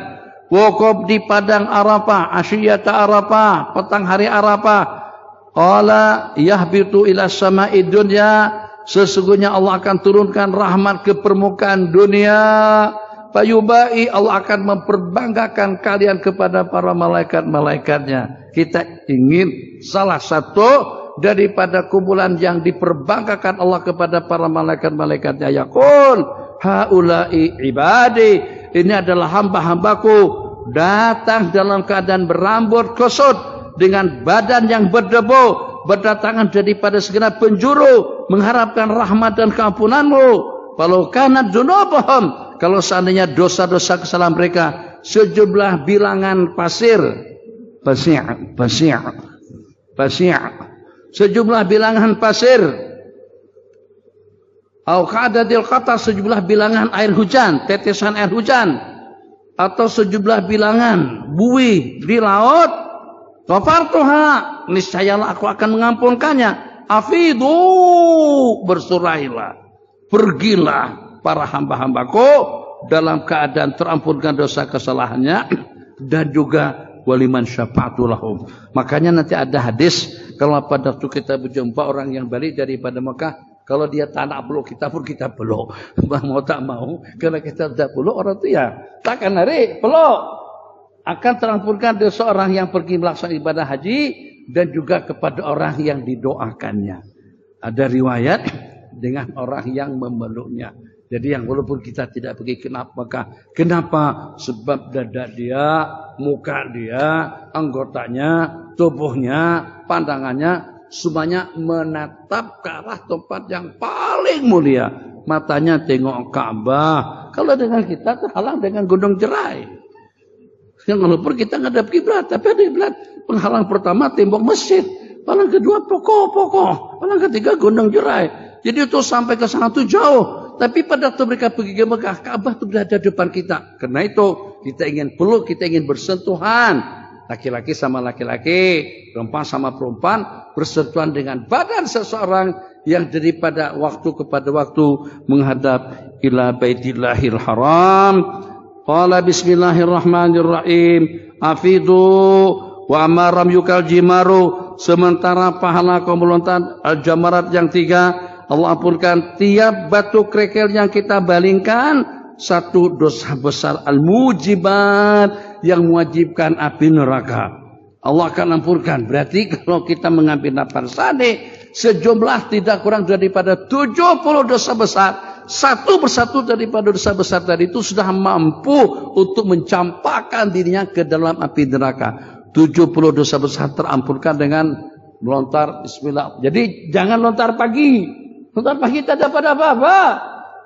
Wukuf di padang Arafah, asyiyata Arafah, petang hari Arafah. Qala yahbitu ila sama'i dunya, sesungguhnya Allah akan turunkan rahmat ke permukaan dunia. Fayubai, Allah akan memperbanggakan kalian kepada para malaikat-malaikatnya. Kita ingin salah satu daripada kumpulan yang diperbanggakan Allah kepada para malaikat-malaikatnya. Yaqul haula'i ibadi, ini adalah hamba-hambaku, datang dalam keadaan berambut kusut, dengan badan yang berdebu, berdatangan daripada segenap penjuru, mengharapkan rahmat dan keampunanmu. Walau kana dzunubahum, kalau seandainya dosa-dosa kesalahan mereka sejumlah bilangan pasir, sejumlah bilangan pasir, au qadadil qatar, sejumlah bilangan air hujan, tetesan air hujan, atau sejumlah bilangan buih di laut, ghafartuha, niscayalah aku akan mengampunkannya. Afidu, bersurailah, pergilah para hamba-hambaku dalam keadaan terampunkan dosa kesalahannya, dan juga waliman syafa'atu lahum. Makanya nanti ada hadis, kalau pada waktu kita berjumpa orang yang balik daripada Mekah, kalau dia tak nak peluk kita pun kita peluk. Mau tak mau, karena kita tidak peluk orang itu ya takkan narik peluk. Akan terampunkan dosa orang yang pergi melaksanakan ibadah haji, dan juga kepada orang yang didoakannya. Ada riwayat dengan orang yang memeluknya. Jadi yang walaupun kita tidak pergi ke Mekah, kenapa? Sebab dada dia, muka dia, anggotanya, tubuhnya, pandangannya, semuanya menatap ke arah tempat yang paling mulia. Matanya tengok Ka'bah. Kalau dengan kita terhalang dengan Gunung Jerai. Yang walaupun kita ngadap kiblat, tapi ada kiblat. Penghalang pertama tembok masjid, penghalang kedua pokok-pokok, penghalang ketiga Gunung Jerai. Jadi itu sampai ke sana tuh jauh. Tapi pada waktu mereka pergi ke Mekah, Ka'bah itu berada depan kita. Karena itu kita ingin peluk, kita ingin bersentuhan. laki-laki sama laki-laki, perempuan sama perempuan bersentuhan dengan badan seseorang yang daripada waktu kepada waktu menghadap ila baitillahil haram. Qala bismillahirrahmanirrahim. Afidu wa amaram yukal jimaru. Sementara pahala kau melontar al-jamarat yang 3, Allah ampunkan tiap batu kerikil yang kita balingkan satu dosa besar al-mujibat yang mewajibkan api neraka. Allah akan ampunkan. Berarti kalau kita mengambil nafas sani sejumlah tidak kurang daripada 70 dosa besar. Satu persatu daripada dosa besar tadi itu sudah mampu untuk mencampakkan dirinya ke dalam api neraka. 70 dosa besar terampunkan dengan melontar bismillah. Jadi jangan lontar pagi. Lontar pagi tidak dapat apa-apa.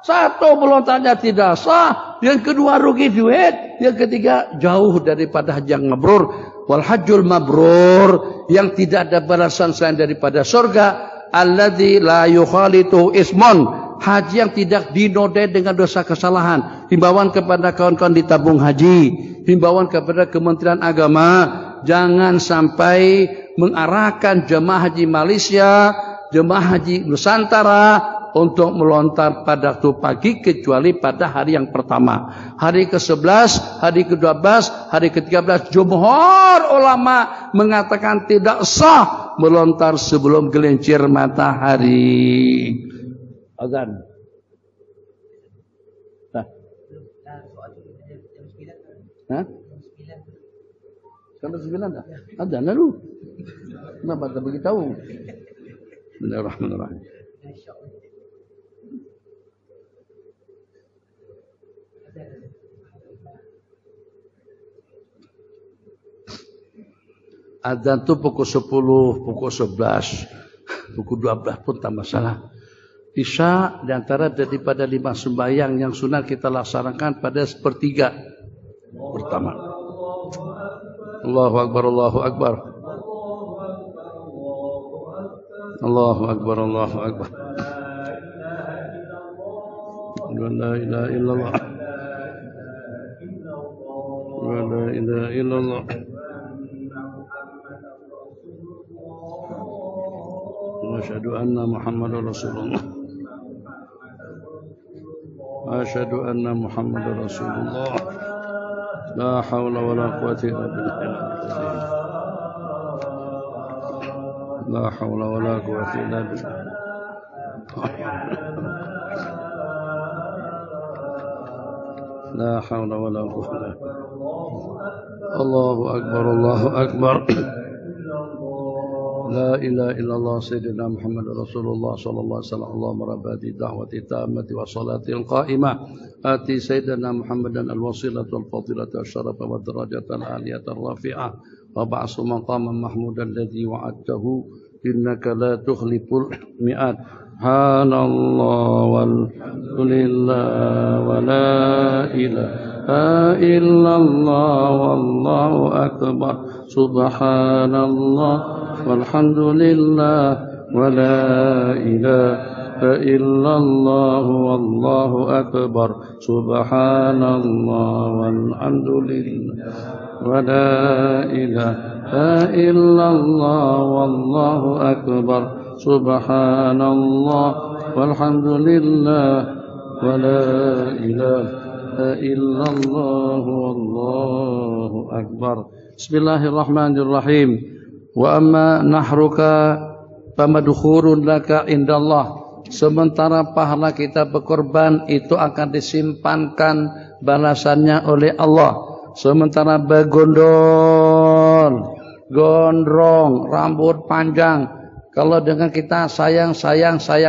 Satu, melontarnya tidak sah. Yang kedua, rugi duit. Yang ketiga, jauh daripada haji yang mabrur. Wal hajjul mabrur, yang tidak ada balasan selain daripada surga. Alladzi la yukhalitu ismun, haji yang tidak dinodai dengan dosa kesalahan. Himbauan kepada kawan-kawan di tabung haji, himbauan kepada Kementerian Agama, jangan sampai mengarahkan jemaah haji Malaysia, jemaah haji Nusantara untuk melontar pada waktu pagi kecuali pada hari yang pertama. Hari ke-11, hari ke-12, hari ke-13 jumhur ulama mengatakan tidak sah melontar sebelum gelincir matahari. Azan. Hah? Kalau 9 dah. Azan lalu. Kenapa tak beritahu? Bismillahirrahmanirrahim. Adzan itu pukul 10, pukul 11, pukul 12 pun tak masalah. Isya diantara daripada 5 sembahyang yang sunat kita laksanakan pada 1/3 pertama. Allahu Akbar, Allahu Akbar. Allahu Akbar, Allahu Akbar. La ilaha illallah. La ilaha illallah. Asyhadu anna Muhammadar Rasulullah. Asyhadu anna Muhammadar Rasulullah. La haula wala quwwata illa billah. La haula wala quwwata illa billah. La haula wala quwwata. Allahu akbar, Allahu akbar. La ilaha illallah sayyidina Muhammad Rasulullah sallallahu alaihi wasallam. Allahumma rabbati da'wati tammati wa salatil qa'imah ati sayyidina Muhammadan al-wasilata wal fadilata asy-syarafa wa darajatan aliyatan rafi'ah wa ba'su maqaman mahmudan alladhi wa'adtahu innaka la tukhliful mi'ad. Subhanallah walhamdulillah wa la ilaha illallah wallahu akbar. Subhanallah walhamdulillah wa la ilaha illallah wallahu akbar. Subhanallah walhamdulillah wa la ilaha illallah wallahu akbar. Subhanallah walhamdulillah wa la ilaha illallah wallahu akbar. Bismillahirrahmanirrahim. Wa amma nahruka famadkhurun laka indallah. Sementara pahala kita berkorban itu akan disimpankan balasannya oleh Allah. Sementara begondol, gondrong, rambut panjang, kalau dengan kita sayang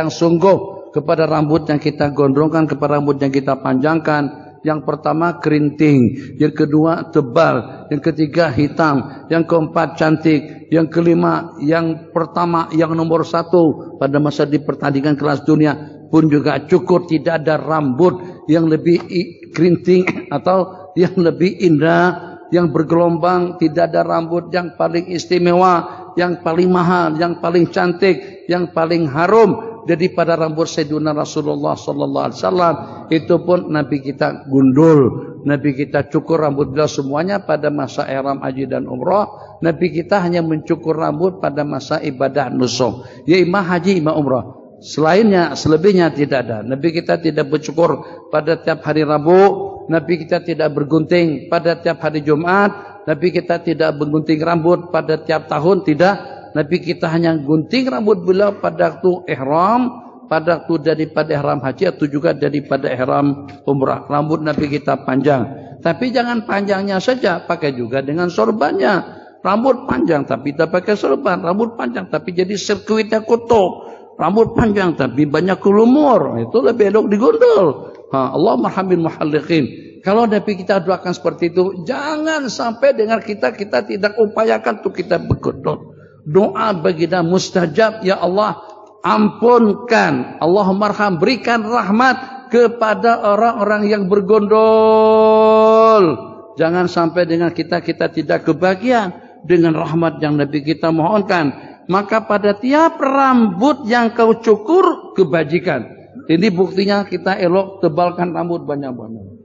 sungguh kepada rambut yang kita gondrongkan, kepada rambut yang kita panjangkan. Yang pertama kerinting, yang kedua tebal, yang ketiga hitam, yang keempat cantik, yang kelima, yang pertama, yang nomor 1 pada masa di pertandingan kelas dunia pun juga cukup. Tidak ada rambut yang lebih kerinting atau yang lebih indah, yang bergelombang. Tidak ada rambut yang paling istimewa, yang paling mahal, yang paling cantik, yang paling harum daripada rambut Sayyidina Rasulullah sallallahu alaihi wasallam. Itu pun Nabi kita gundul, Nabi kita cukur rambut beliau semuanya pada masa ihram haji dan umrah. Nabi kita hanya mencukur rambut pada masa ibadah nusuk, ya imam haji imam umrah. Selebihnya tidak ada. Nabi kita tidak bercukur pada tiap hari Rabu, Nabi kita tidak bergunting pada tiap hari Jumat, Nabi kita tidak bergunting rambut pada tiap tahun, tidak. Nabi kita hanya gunting rambut beliau pada waktu ihram, pada waktu daripada ihram haji atau juga daripada ihram umrah. Rambut Nabi kita panjang. Tapi jangan panjangnya saja, pakai juga dengan sorbannya. Rambut panjang tapi tak pakai sorban, rambut panjang tapi jadi sirkuitnya kutuk. Rambut panjang tapi banyak lumur, itu lebih elok digundul. Allah marhamin muhalliqin. Kalau Nabi kita doakan seperti itu, jangan sampai dengar kita tidak upayakan untuk kita bergundul. Doa baginda mustajab, ya Allah ampunkan, Allahumma arham, berikan rahmat kepada orang-orang yang bergondol. Jangan sampai dengan kita tidak kebahagiaan dengan rahmat yang Nabi kita mohonkan. Maka pada tiap rambut yang kau cukur, kebajikan. Ini buktinya kita elok tebalkan rambut banyak-banyak.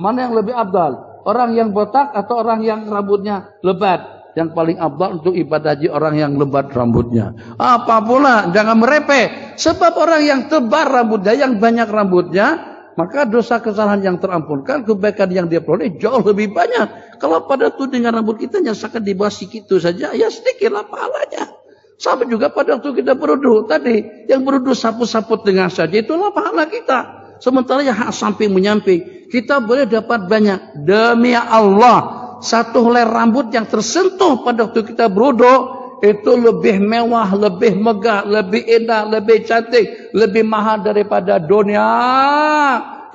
Mana yang lebih abdal? Orang yang botak atau orang yang rambutnya lebat? Yang paling abdal untuk ibadah haji orang yang lebat rambutnya. Apa pula, jangan merepek. Sebab orang yang tebal rambutnya, yang banyak rambutnya, maka dosa kesalahan yang terampunkan, kebaikan yang dia peroleh jauh lebih banyak. Kalau pada itu dengan rambut kita nyasakan di bawah sikitu saja, ya sedikitlah pahalanya. Sama juga pada waktu kita berudu tadi, yang berudu sapu-sapu tengah saja, itulah pahala kita. Sementara yang hak samping menyamping, kita boleh dapat banyak. Demi Allah, satu helai rambut yang tersentuh pada waktu kita berudu, itu lebih mewah, lebih megah, lebih indah, lebih cantik, lebih mahal daripada dunia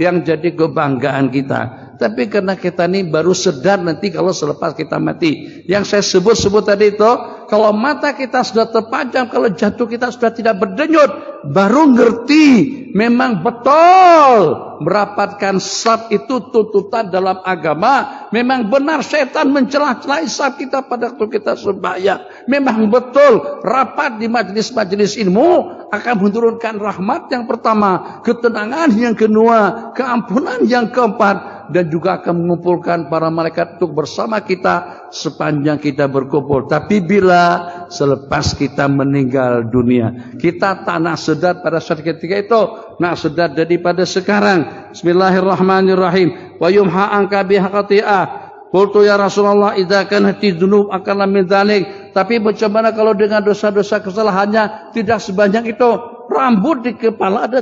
yang jadi kebanggaan kita. Tapi karena kita ini baru sedar nanti kalau selepas kita mati. Yang saya sebut tadi itu, kalau mata kita sudah terpajang, kalau jantung kita sudah tidak berdenyut, baru ngerti memang betul merapatkan saf itu tuntutan dalam agama. Memang benar setan mencelah-celah saf kita pada waktu kita sembahyang. Memang betul rapat di majelis-majelis ilmu akan menurunkan rahmat yang pertama, ketenangan yang kedua, keampunan yang keempat, dan juga akan mengumpulkan para malaikat untuk bersama kita sepanjang kita berkumpul. Tapi bila selepas kita meninggal dunia, kita tak nak sedar pada saat ketika itu, nak sedar daripada sekarang. Bismillahirrahmanirrahim. Wa yumha anka bihaqati'ah. Qultu ya Rasulullah idza kanat dzunub akala min dzalik. Tapi bagaimana kalau dengan dosa-dosa kesalahannya tidak sebanyak itu? Rambut di kepala ada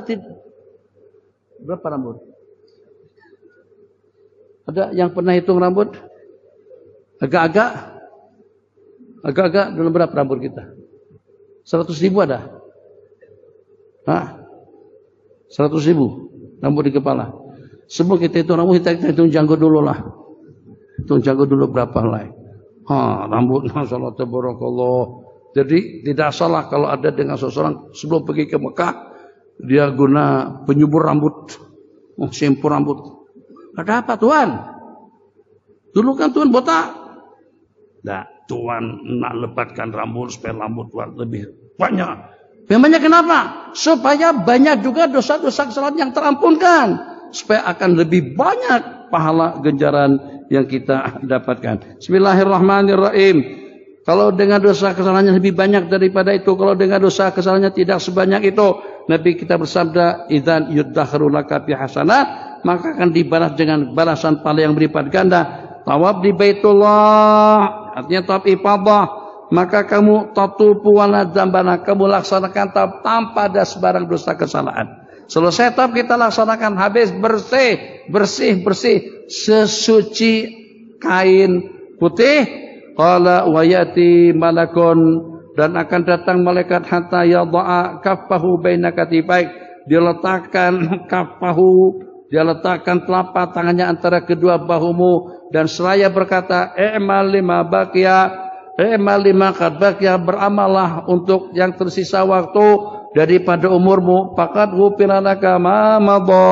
berapa rambut? Ada yang pernah hitung rambut? Agak-agak dalam berapa rambut kita? 100.000 ada? 100.000 rambut di kepala. Semua kita hitung rambut, kita hitung janggut dulu lah. Hitung janggut dulu berapa lah. Rambut masyaallah tabarakallah. Jadi tidak salah kalau ada dengan seseorang sebelum pergi ke Mekah, dia guna penyubur rambut, shampoo rambut. Ada apa Tuhan? Dulu kan Tuhan botak. Nah, Tuhan nak lepaskan rambut supaya rambut Tuhan lebih banyak. Memangnya kenapa? Supaya banyak juga dosa-dosa kesalahan yang terampunkan. Supaya akan lebih banyak pahala ganjaran yang kita dapatkan. Bismillahirrahmanirrahim. Kalau dengan dosa kesalahannya lebih banyak daripada itu, kalau dengan dosa kesalahannya tidak sebanyak itu, Nabi kita bersabda, idzan yuddakhiru laka bi hasanat, maka akan dibalas dengan balasan pahala yang berlipat ganda. Tawaf di Baitullah, artinya tawaf ifadah, maka kamu tatufu wala dzambana, kamu laksanakan tawaf tanpa ada sebarang dosa kesalahan. Selesai tawaf kita laksanakan, habis bersih sesuci kain putih. Qala wa yati malakun, dan akan datang malaikat hatta yadha'a kaffahu baina katifaik, dia letakkan kaffahu, dia letakkan telapak tangannya antara kedua bahumu, dan seraya berkata, i'mal lima qad baqiya, beramallah untuk yang tersisa waktu daripada umurmu, faqad ghufira laka ma madha,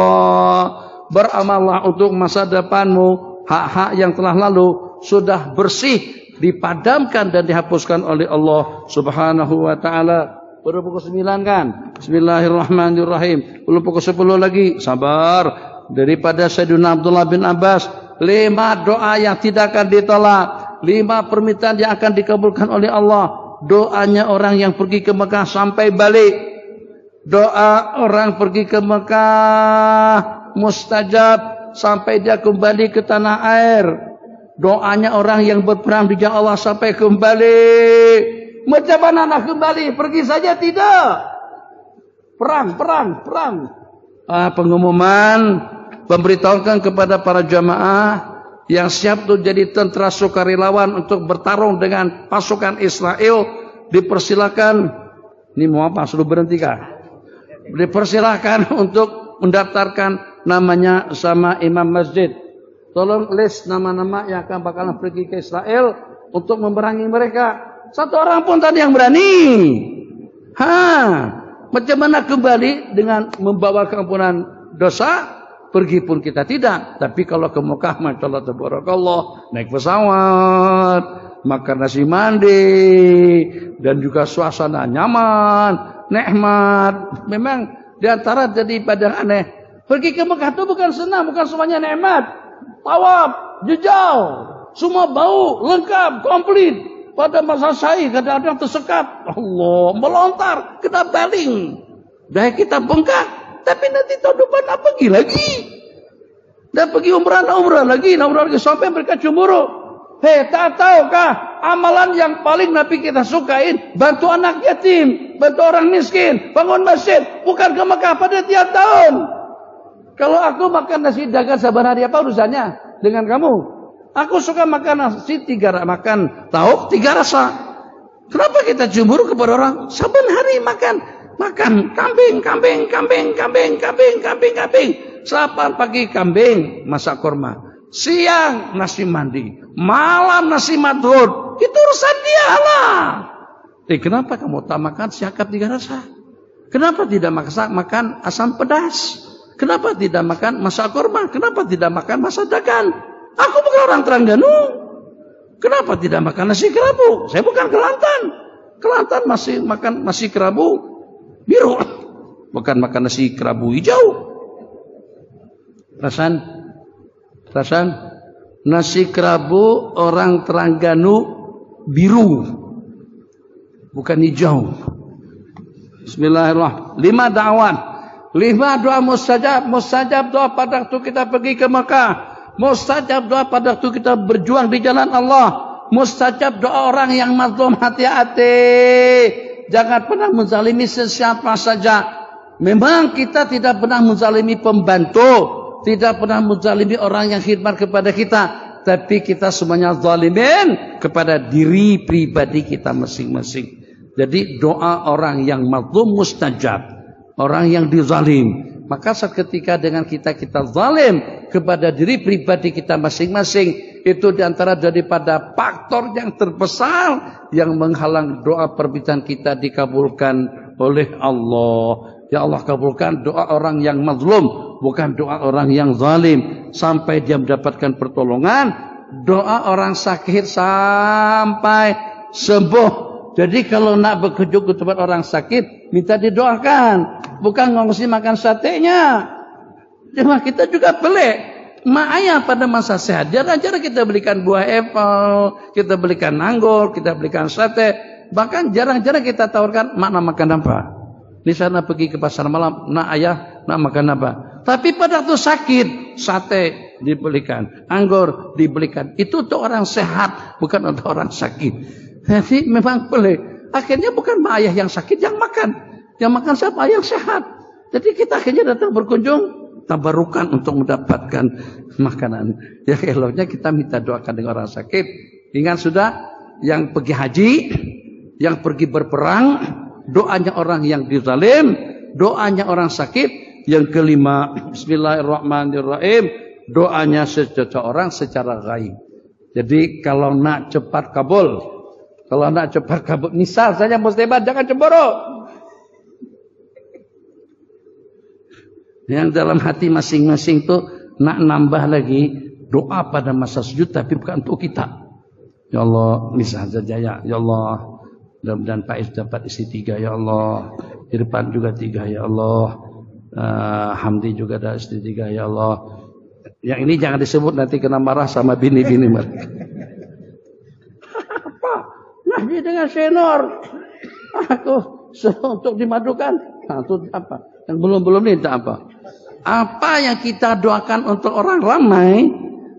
beramallah untuk masa depanmu, hak-hak yang telah lalu sudah bersih, dipadamkan dan dihapuskan oleh Allah Subhanahu wa taala. Baru pukul 9 kan? Bismillahirrahmanirrahim. Belum pukul 10 lagi. Sabar. Daripada Sayyidina Abdullah bin Abbas, 5 doa yang tidak akan ditolak, 5 permintaan yang akan dikabulkan oleh Allah. Doanya orang yang pergi ke Mekah sampai balik. Doa orang pergi ke Mekah mustajab sampai dia kembali ke tanah air. Doanya orang yang berperang di jalan Allah sampai kembali. Macam mana nak kembali? Pergi saja tidak. Perang. Pengumuman memberitahukan kepada para jamaah yang siap untuk jadi tentara sukarelawan untuk bertarung dengan pasukan Israel, dipersilakan. Ini mau apa? Suruh berhenti kah? Dipersilakan untuk mendaftarkan namanya sama imam masjid. Tolong list nama-nama yang akan bakalan pergi ke Israel untuk memerangi mereka. Satu orang pun tadi yang berani. Macam mana kembali dengan membawa keampunan dosa? Pergi pun kita tidak. Tapi kalau ke Mekah, Masya Allah, tabarakallah, naik pesawat, makan nasi mandi, dan juga suasana nyaman, nikmat. Memang diantara jadi pada aneh. Pergi ke Mekah itu bukan senang, bukan semuanya nikmat. Tawaf, jejau, semua bau, lengkap, komplit. Pada masa saya kadang-kadang tersekap. Allah, melontar, kena baling. Daya kita bengkak. Tapi nanti tahun depan nak pergi lagi. Dan pergi umrah lagi. Sampai mereka cemburu. Tak tahukah amalan yang paling Nabi kita sukain? Bantu anak yatim. Bantu orang miskin. Bangun masjid. Bukan ke Mekah pada tiap tahun. Kalau aku makan nasi dagang saban hari, apa urusannya dengan kamu? Aku suka makan nasi 3 makan tahu 3 rasa. Kenapa kita cemburu kepada orang? Saban hari makan kambing. Sarapan pagi kambing, masak kurma. Siang nasi mandi, malam nasi madhur. Itu urusan dia lah. Kenapa kamu tak makan siakap 3 rasa? Kenapa tidak makan asam pedas? Kenapa tidak makan masak kurma? Kenapa tidak makan masak dagan? Aku bukan orang Terengganu. Kenapa tidak makan nasi kerabu? Saya bukan Kelantan. Kelantan masih makan nasi kerabu biru. Bukan makan nasi kerabu hijau. Rasan? Nasi kerabu orang Terengganu biru. Bukan hijau. Bismillahirrahmanirrahim. 5 da'wan. 5 doa mustajab. Mustajab doa pada waktu kita pergi ke Mekah. Mustajab doa pada waktu kita berjuang di jalan Allah. Mustajab doa orang yang mazlum, hati-hati. Jangan pernah menzalimi sesiapa saja. Memang kita tidak pernah menzalimi pembantu, tidak pernah menzalimi orang yang khidmat kepada kita, tapi kita semuanya zalimin kepada diri pribadi kita masing-masing. Jadi doa orang yang mazlum mustajab, orang yang dizalim. Maka saat ketika dengan kita zalim kepada diri pribadi kita masing-masing, itu diantara daripada faktor yang terbesar yang menghalang doa permintaan kita dikabulkan oleh Allah. Ya Allah, kabulkan doa orang yang mazlum, bukan doa orang yang zalim, sampai dia mendapatkan pertolongan. Doa orang sakit sampai sembuh. Jadi kalau nak berkunjung ke tempat orang sakit, minta didoakan, bukan ngongsi makan satenya. Cuma kita juga pelik. Mak ayah pada masa sehat, jarang-jarang kita belikan buah apel, kita belikan anggur, kita belikan sate. Bahkan jarang-jarang kita tawarkan, mak nak makan apa? Di sana pergi ke pasar malam, nak ayah nak makan apa? Tapi pada waktu sakit, sate dibelikan, anggur dibelikan. Itu untuk orang sehat, bukan untuk orang sakit. Jadi memang pelik. Akhirnya bukan mak ayah yang sakit yang makan. Yang makan siapa? Yang sehat. Jadi kita akhirnya datang berkunjung, tabarukan untuk mendapatkan makanan. Ya eloknya kita minta doakan dengan orang sakit. Ingat sudah, yang pergi haji, yang pergi berperang, doanya orang yang dizalim, doanya orang sakit. Yang kelima, bismillahirrahmanirrahim, doanya seseorang secara gaib. Jadi kalau nak cepat kabul, misal saja muslimat, jangan cemburu. Yang dalam hati masing-masing itu nak nambah lagi doa pada masa sujud, tapi bukan untuk kita. Ya Allah, misal saja ya Allah, Mudah-mudahan Faiz dapat istri 3 ya Allah. Irfan juga 3 ya Allah. Hamdi juga ada istri 3 ya Allah. Yang ini jangan disebut nanti kena marah sama bini-bini mereka. Apa? Ngaji dengan senior. Aku untuk dimadukan. Nah, itu apa? Yang belum minta apa? Apa yang kita doakan untuk orang ramai,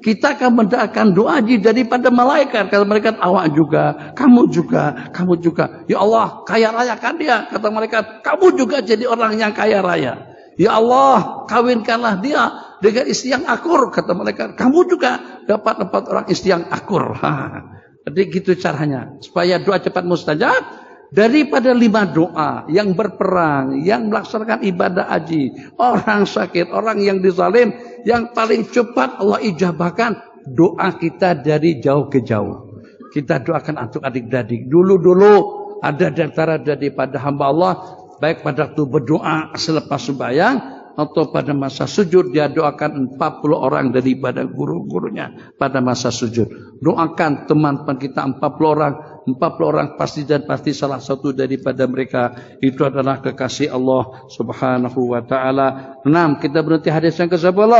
kita akan mendoakan doa daripada malaikat. Kata malaikat, awak juga, kamu juga, kamu juga. Ya Allah, kaya raya kan dia. Kata malaikat, kamu juga jadi orang yang kaya raya. Ya Allah, kawinkanlah dia dengan istri yang akur. Kata malaikat, kamu juga dapat 4 orang istri yang akur. Jadi gitu caranya. Supaya doa cepat mustajab. Daripada 5 doa yang berperang, yang melaksanakan ibadah haji, orang sakit, orang yang dizalim, yang paling cepat Allah ijabahkan doa kita dari jauh ke jauh. Kita doakan untuk adik-adik. Dulu ada antara daripada hamba Allah, baik pada waktu berdoa selepas sembahyang atau pada masa sujud, dia doakan 40 orang daripada guru-gurunya pada masa sujud. Doakan teman-teman kita 40 orang. 40 orang pasti salah satu daripada mereka itu adalah kekasih Allah Subhanahu wa taala. 6. Kita berhenti hadis yang ke-10.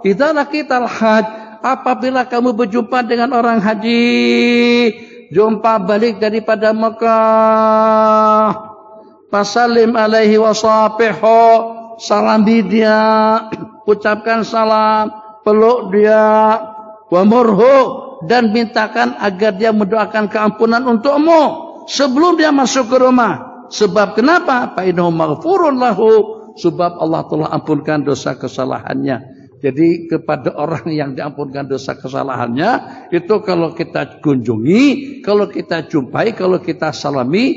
Idza laqital hajj, apabila kamu berjumpa dengan orang haji, jumpa balik daripada Mekah, fasallim alaihi wasafihu, salami dia, ucapkan salam, peluk dia, wa murhu, dan mintakan agar dia mendoakan keampunan untukmu sebelum dia masuk ke rumah. Sebab kenapa? Fa innahu maghfurun lahu, sebab Allah telah ampunkan dosa kesalahannya. Jadi kepada orang yang diampunkan dosa kesalahannya, itu kalau kita kunjungi, kalau kita jumpai, kalau kita salami,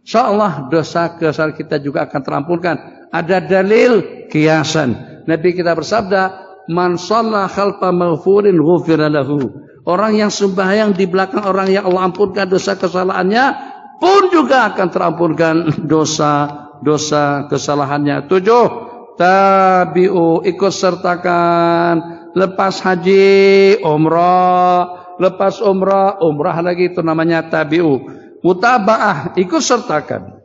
insyaallah dosa kesalahan kita juga akan terampunkan. Ada dalil kiasan. Nabi kita bersabda, man shalla khalfa maghfurin ghufira lahu. Orang yang sembahyang di belakang orang yang Allah ampunkan dosa kesalahannya pun juga akan terampunkan dosa kesalahannya. 7. Tabi'u, ikut sertakan lepas haji, umrah, lepas umrah lagi, itu namanya tabi'u. Mutaba'ah, ikut sertakan.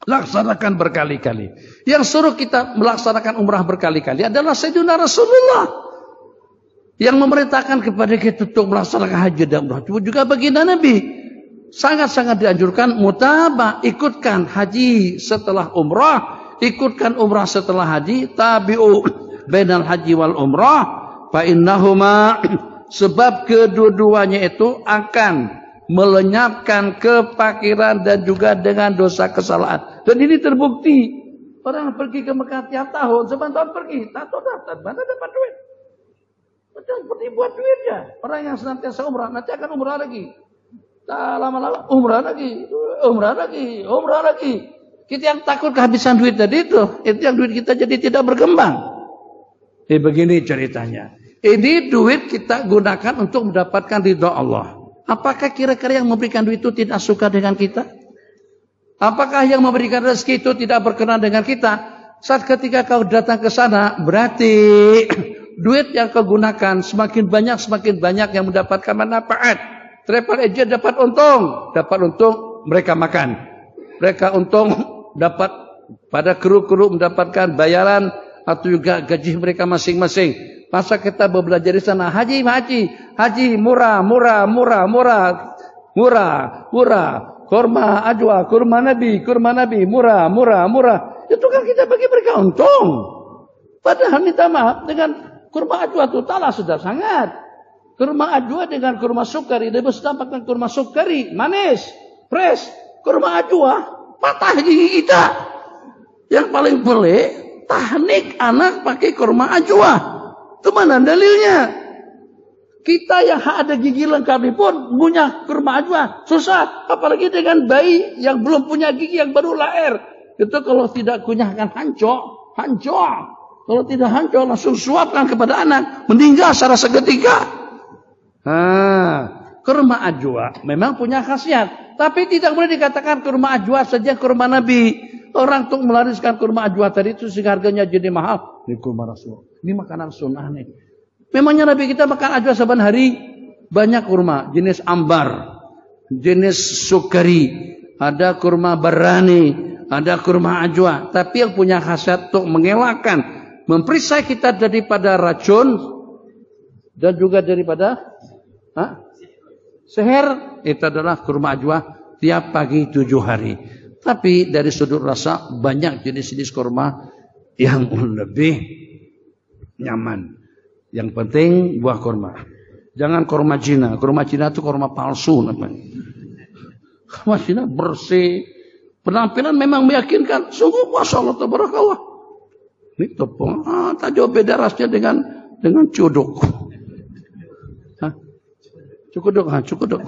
Laksanakan berkali-kali. Yang suruh kita melaksanakan umrah berkali-kali adalah Sayyidina Rasulullah, yang memerintahkan kepada kita untuk melaksanakan haji dan umrah. Itu juga baginda Nabi. Sangat-sangat dianjurkan mutabah, ikutkan haji setelah umrah, ikutkan umrah setelah haji. Tabi'u bainal haji wal umrah fa innahuma, sebab kedua-duanya itu akan melenyapkan kefakiran dan juga dengan dosa kesalahan. Dan ini terbukti. Orang pergi ke Mekah tiap tahun, sebentar pergi, tak tahu daftar, mana dapat duit. Seperti buat duitnya. Orang yang senantiasa umrah nanti akan umrah lagi. Tak lama-lama umrah lagi. Kita yang takut kehabisan duit tadi itu yang duit kita jadi tidak berkembang. Begini ceritanya. Ini duit kita gunakan untuk mendapatkan ridha Allah. Apakah kira-kira yang memberikan duit itu tidak suka dengan kita? Apakah yang memberikan rezeki itu tidak berkenan dengan kita? Saat ketika kau datang ke sana, berarti duit yang kau gunakan semakin banyak yang mendapatkan manfaat. Travel agent dapat untung mereka makan. Mereka untung dapat pada kru-kru mendapatkan bayaran atau juga gaji mereka masing-masing. Masa kita berbelajar di sana, haji murah. Kurma ajwa, kurma nabi, murah. Itu kan kita bagi mereka untung. Padahal minta maaf, dengan kurma ajwa itu talah sudah sangat. Kurma ajwa dengan kurma sukari, dia bisa dapatkan kurma sukari, manis, fresh. Kurma ajwa, patah gigi kita. Yang paling pelik, tahnik anak pakai kurma ajwa. Itu mana dalilnya? Kita yang ada gigi lengkap ini pun punya kurma ajwa. Susah. Apalagi dengan bayi yang belum punya gigi, yang baru lahir. Itu kalau tidak kunyahkan hancur. Kalau tidak hancur langsung suapkan kepada anak. Meninggal secara seketika. Kurma ajwa memang punya khasiat. Tapi tidak boleh dikatakan kurma ajwa saja kurma Nabi. Orang untuk melariskan kurma ajwa tadi itu sehingga harganya jadi mahal. Ini kurma Rasul. Ini makanan sunnah nih. Memangnya Nabi kita makan ajwa saban hari. Banyak kurma. Jenis ambar. Jenis sukari. ada kurma barani, ada kurma ajwa. Tapi yang punya khasiat untuk mengelakkan, memperisai kita daripada racun dan juga daripada seher, itu adalah kurma ajwa tiap pagi 7 hari. Tapi dari sudut rasa banyak jenis-jenis kurma yang lebih nyaman. Yang penting buah kurma. Jangan kurma Cina. Kurma Cina itu kurma palsu namanya. Kurma Cina bersih. Penampilan memang meyakinkan. Sungguh Masya Allah tabarakallah. Ini tepung. Tak jauh beda rasanya dengan cuduk. Cukuduk. Cukuduk.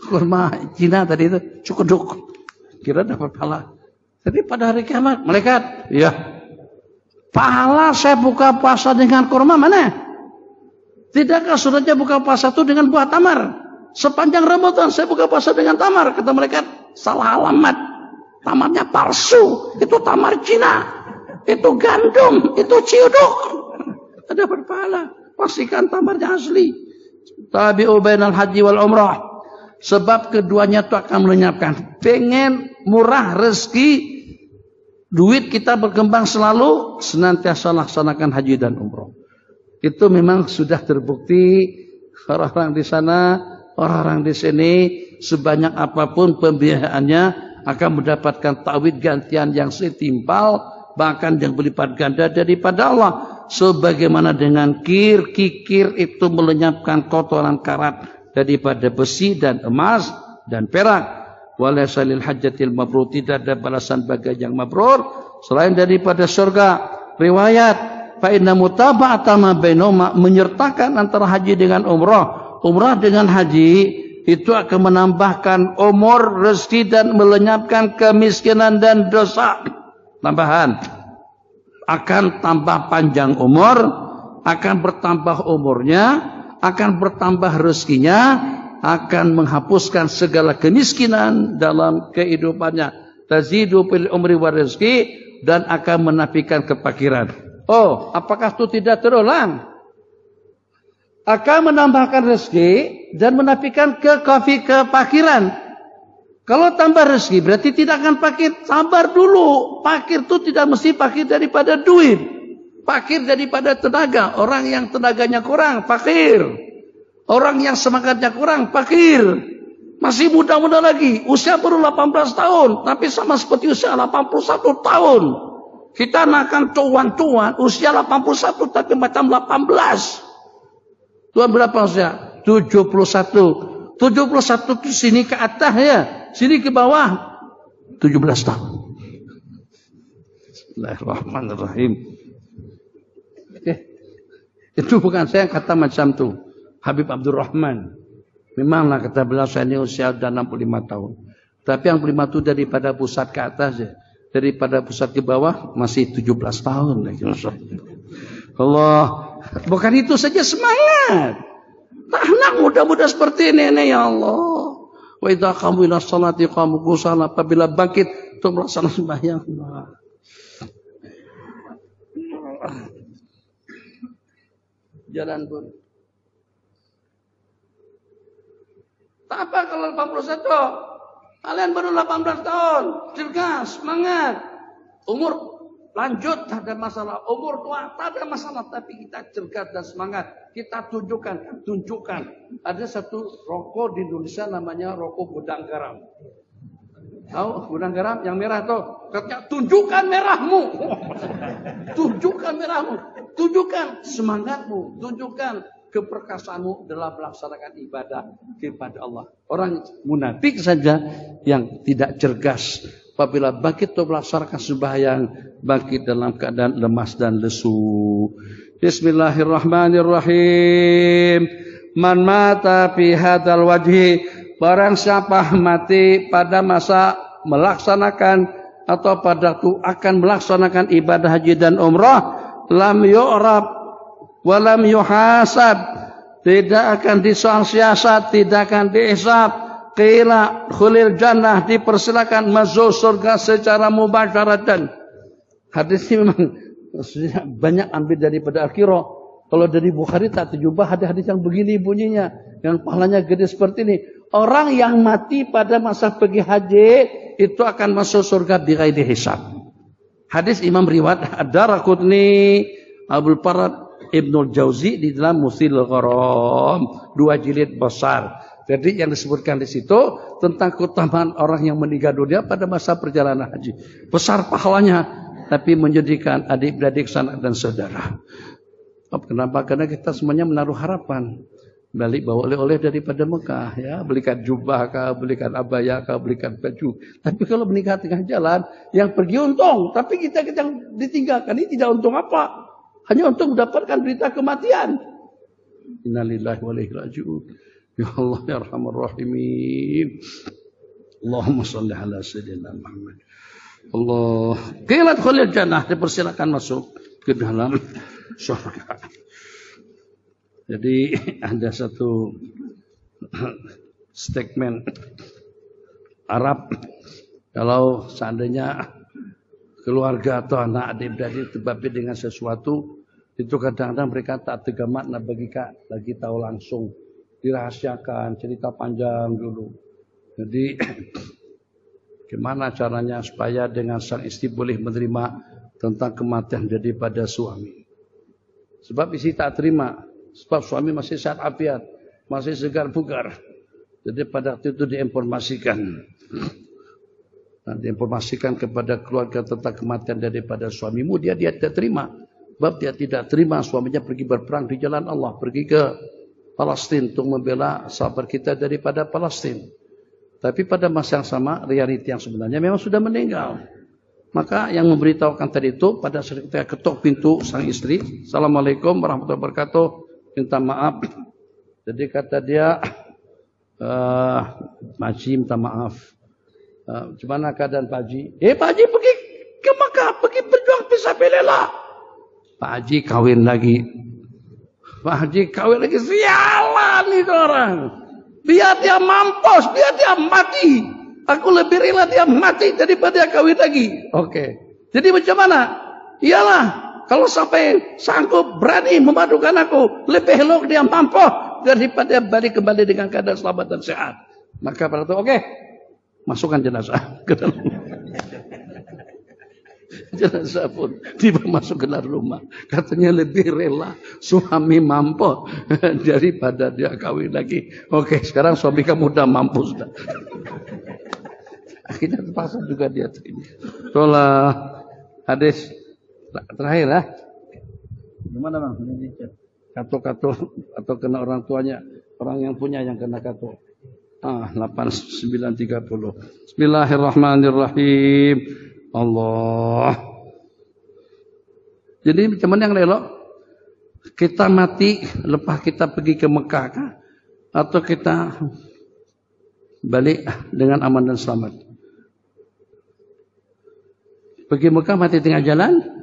Kurma Cina tadi itu cukuduk. Kira dapat pahala. Jadi pada hari kiamat malaikat, ya. Pahala saya buka puasa dengan kurma mana? Tidakkah suratnya buka puasa itu dengan buah tamar? Sepanjang Ramadan saya buka puasa dengan tamar. Kata malaikat, salah alamat. Tamarnya palsu. Itu tamar Cina. Itu gandum. Itu ciuduk. Ada berpahala. Pastikan tamarnya asli. Tabi'u bainal haji wal umrah. Sebab keduanya itu akan melenyapkan. Pengen murah rezeki, duit kita berkembang selalu, senantiasa laksanakan haji dan umroh. Itu memang sudah terbukti. Orang-orang di sana, orang-orang di sini, sebanyak apapun pembiayaannya akan mendapatkan ta'wid gantian yang setimpal, bahkan yang berlipat ganda daripada Allah. Sebagaimana dengan kikir itu melenyapkan kotoran karat daripada besi dan emas dan perak. Walaysa lil hajjatil mabrur, tidak ada balasan bagi yang mabrur selain daripada surga. Riwayat fa inna mutaba'ata ma bainahuma, menyertakan antara haji dengan umrah, umrah dengan haji itu akan menambahkan umur, rezeki dan melenyapkan kemiskinan dan dosa. Tambahan akan tambah panjang umur, akan bertambah umurnya, akan bertambah rezekinya, akan menghapuskan segala kemiskinan dalam kehidupannya. Tazidu fil umri wa rizki, dan akan menafikan kefakiran. Oh, apakah itu tidak terulang? Akan menambahkan rezeki dan menafikan kefakiran. Kalau tambah rezeki berarti tidak akan fakir. Sabar dulu. Fakir itu tidak mesti fakir daripada duit. Fakir daripada tenaga. Orang yang tenaganya kurang, fakir. Orang yang semangatnya kurang, fakir. Masih muda-muda lagi. Usia baru 18 tahun. Tapi sama seperti usia 81 tahun. Kita akan tuan-tuan. Usia 81 tapi macam 18. Tuan berapa usia? 71. 71 ke sini ke atas ya. Sini ke bawah. 17 tahun. Bismillahirrahmanirrahim. Itu bukan saya yang kata macam tu. Habib Abdurrahman. Memanglah kata beliau saya ini usia sudah 65 tahun. Tapi yang 65 itu daripada pusat ke atas ya. Daripada pusat ke bawah masih 17 tahun. Allah. Bukan itu saja semangat. Tak nak muda-muda seperti ini ya Allah. Wa idza qamu ila sholati qamu kusala, apabila bangkit untuk melaksanakan sembahyang. Jalan pun. Tak apa kalau 81. Kalian baru 18 tahun. Cergas, semangat. Umur lanjut tak ada masalah. Umur tua tak ada masalah. Tapi kita cergas dan semangat. Kita tunjukkan. Ada satu rokok di Indonesia namanya rokok gudang garam. Tahu gudang garam yang merah tuh? Katanya tunjukkan merahmu. Tunjukkan merahmu. Tunjukkan semangatmu. Tunjukkan keperkasaanmu dalam melaksanakan ibadah kepada Allah. Orang munafik saja yang tidak cergas apabila bangkit untuk melaksanakan sembahyang, bangkit dalam keadaan lemas dan lesu. Bismillahirrahmanirrahim. Man mata fi hadzal wajhi, barang siapa mati pada masa melaksanakan atau pada waktu akan melaksanakan ibadah haji dan umrah, lam yu'rab walam yuhasab, tidak akan disangsiasat, tidak akan dihisab. Qila khulil jannah, dipersilakan masuk surga secara mubasyaratan. Hadis ini memang banyak ambil daripada Al-Qira. Kalau dari Bukhari tak terjumpa hadis-hadis yang begini bunyinya, yang pahalanya gede seperti ini. Orang yang mati pada masa pergi haji itu akan masuk surga bighairi hisab. Hadis Imam riwayat Ad-Daraqutni, Abdul Farad Ibnul Jauzi di dalam Mushilul Gharam, 2 jilid besar. Jadi yang disebutkan di situ tentang keutamaan orang yang meninggal dunia pada masa perjalanan haji. Besar pahalanya, tapi menjadikan adik-beradik sanak dan saudara. Kenapa? Karena kita semuanya menaruh harapan. Balik bawa oleh-oleh daripada Mekah, ya, belikan jubah kah, belikan abaya kah, belikan baju. Tapi kalau menikah tengah jalan, yang pergi untung, tapi kita yang ditinggalkan ini tidak untung apa? Hanya untuk mendapatkan berita kematian. Innalillahi wa inna ilaihi raji'un. Ya Allah ya Arhamar Rahimin. Allahumma shalli ala sayyidina Muhammad. Allah. Qilat khulil jannah, dipersilakan masuk ke dalam surga. Jadi ada satu statement Arab, kalau seandainya keluarga atau anak adik-beradik terbabi dengan sesuatu, itu kadang-kadang mereka tak tega makna bagi tahu langsung, dirahasiakan, cerita panjang dulu. Jadi gimana caranya supaya dengan sang istri boleh menerima tentang kematian daripada suami? Sebab istri tak terima. Sebab suami masih sehat afiat, masih segar bugar. Jadi pada waktu itu diinformasikan. Diinformasikan kepada keluarga tentang kematian daripada suamimu. Dia tidak terima. Sebab dia tidak terima suaminya pergi berperang di jalan Allah. Pergi ke Palestina untuk membela sahabat kita daripada Palestina. Tapi pada masa yang sama, realiti yang sebenarnya memang sudah meninggal. Maka yang memberitahukan tadi itu pada saat kita ketuk pintu sang istri. Assalamualaikum warahmatullahi wabarakatuh. Minta maaf. Jadi kata dia, Pak Haji minta maaf. Gimana keadaan Pak Haji? Pak Haji pergi ke Mekah, pergi berjuang fisabilillah. Pak Haji kawin lagi. Pak Haji kawin lagi. Sialan itu orang. Biar dia mampus, biar dia mati. Aku lebih rela dia mati daripada dia kawin lagi. Oke. Jadi macam mana? Iyalah. Kalau sampai sanggup berani memadukan aku, lebih elok dia mampu daripada balik kembali dengan keadaan selamat dan sehat. Maka pada itu, oke, masukkan jenazah ke dalam. Jenazah pun tiba masuk ke dalam rumah. Katanya lebih rela suami mampu daripada dia kawin lagi. Oke, sekarang suami kamu udah mampu sudah. Akhirnya terpaksa juga dia terima. Soalnya hadis terakhir lah. Gimana bang? Kato-kato atau kena orang tuanya, orang yang punya yang kena kato. 8930. Bismillahirrahmanirrahim. Allah. Jadi macam mana yang elok? Kita mati lepas kita pergi ke Mekah kah? Atau kita balik dengan aman dan selamat? Pergi Mekah mati tengah jalan?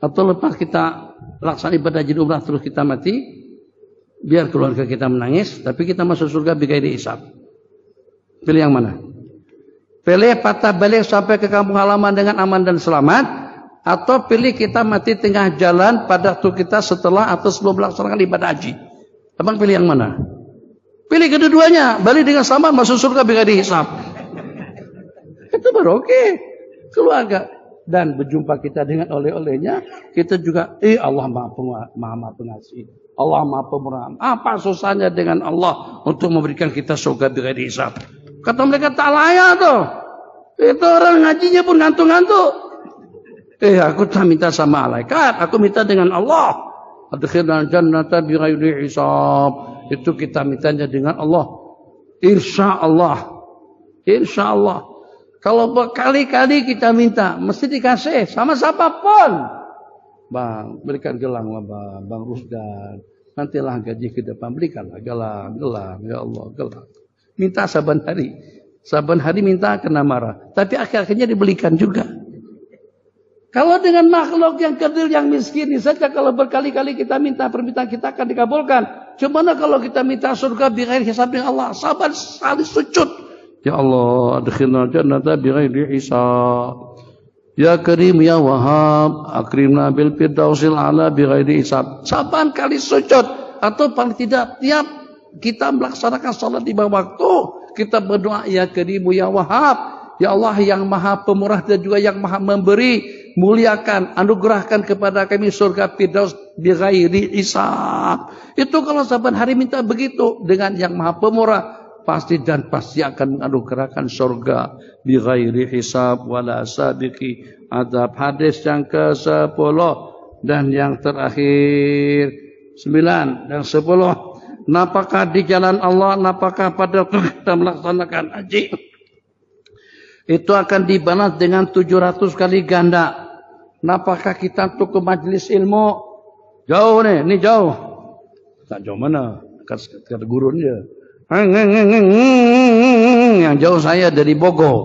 Atau lepas kita laksana ibadah haji umrah terus kita mati, biar keluarga kita menangis, tapi kita masuk surga bighairi hisab. Pilih yang mana? Pilih patah balik sampai ke kampung halaman dengan aman dan selamat, atau pilih kita mati tengah jalan pada waktu kita setelah atau sebelum melaksanakan ibadah haji. Abang pilih yang mana? Pilih kedua-duanya, balik dengan selamat masuk surga bighairi hisab. Itu baru oke. Keluarga. Dan berjumpa kita dengan oleh-olehnya, kita juga, Allah maha pengasih, Allah maha pemurah. Apa susahnya dengan Allah untuk memberikan kita surga bighairi hisab? Kata mereka tak layak tuh. Itu orang ngajinya pun ngantuk-ngantuk. Aku tak minta sama malaikat, aku minta dengan Allah. Adkhilnal jannata bighairi hisab. Itu kita mintanya dengan Allah. Insya Allah. Insya Allah. Kalau berkali-kali kita minta, mesti dikasih sama siapapun. Bang, berikan gelang lah Bang Rusdan. Nantilah gaji ke depan, berikanlah gelang, ya Allah, gelang. Minta saban hari. Saban hari minta kena marah. Tapi akhir-akhirnya dibelikan juga. Kalau dengan makhluk yang kerdil, yang miskin ini saja, kalau berkali-kali kita minta, permintaan kita akan dikabulkan. Cuma kalau kita minta surga bighairi hisab dengan Allah, saban sekali sujud. Ya Allah, adkhilnal jannata bighairi hisab. Ya Karim ya Wahhab, akrimna bil firdausil a'la bighairi hisab. Saban kali sujud atau paling tidak tiap kita melaksanakan salat 5 waktu. Kita berdoa, ya Karimu ya Wahhab. Ya Allah yang Maha Pemurah dan juga yang Maha Memberi, muliakan, anugerahkan kepada kami surga Firdaus bighairi hisab. Itu kalau saban hari minta begitu dengan yang Maha Pemurah, pasti dan pasti akan menganugerahkan surga bighairi hisab wala sabiqi adab. Hadis yang ke-10 dan yang terakhir 9 dan 10. Napakah di jalan Allah, napakah pada kita melaksanakan haji, itu akan dibalas dengan 700 kali ganda. Napakah kita untuk ke majelis ilmu? Jauh nih, ini jauh. Tak jauh mana? Kata guru dia. Yang jauh saya dari Bogor.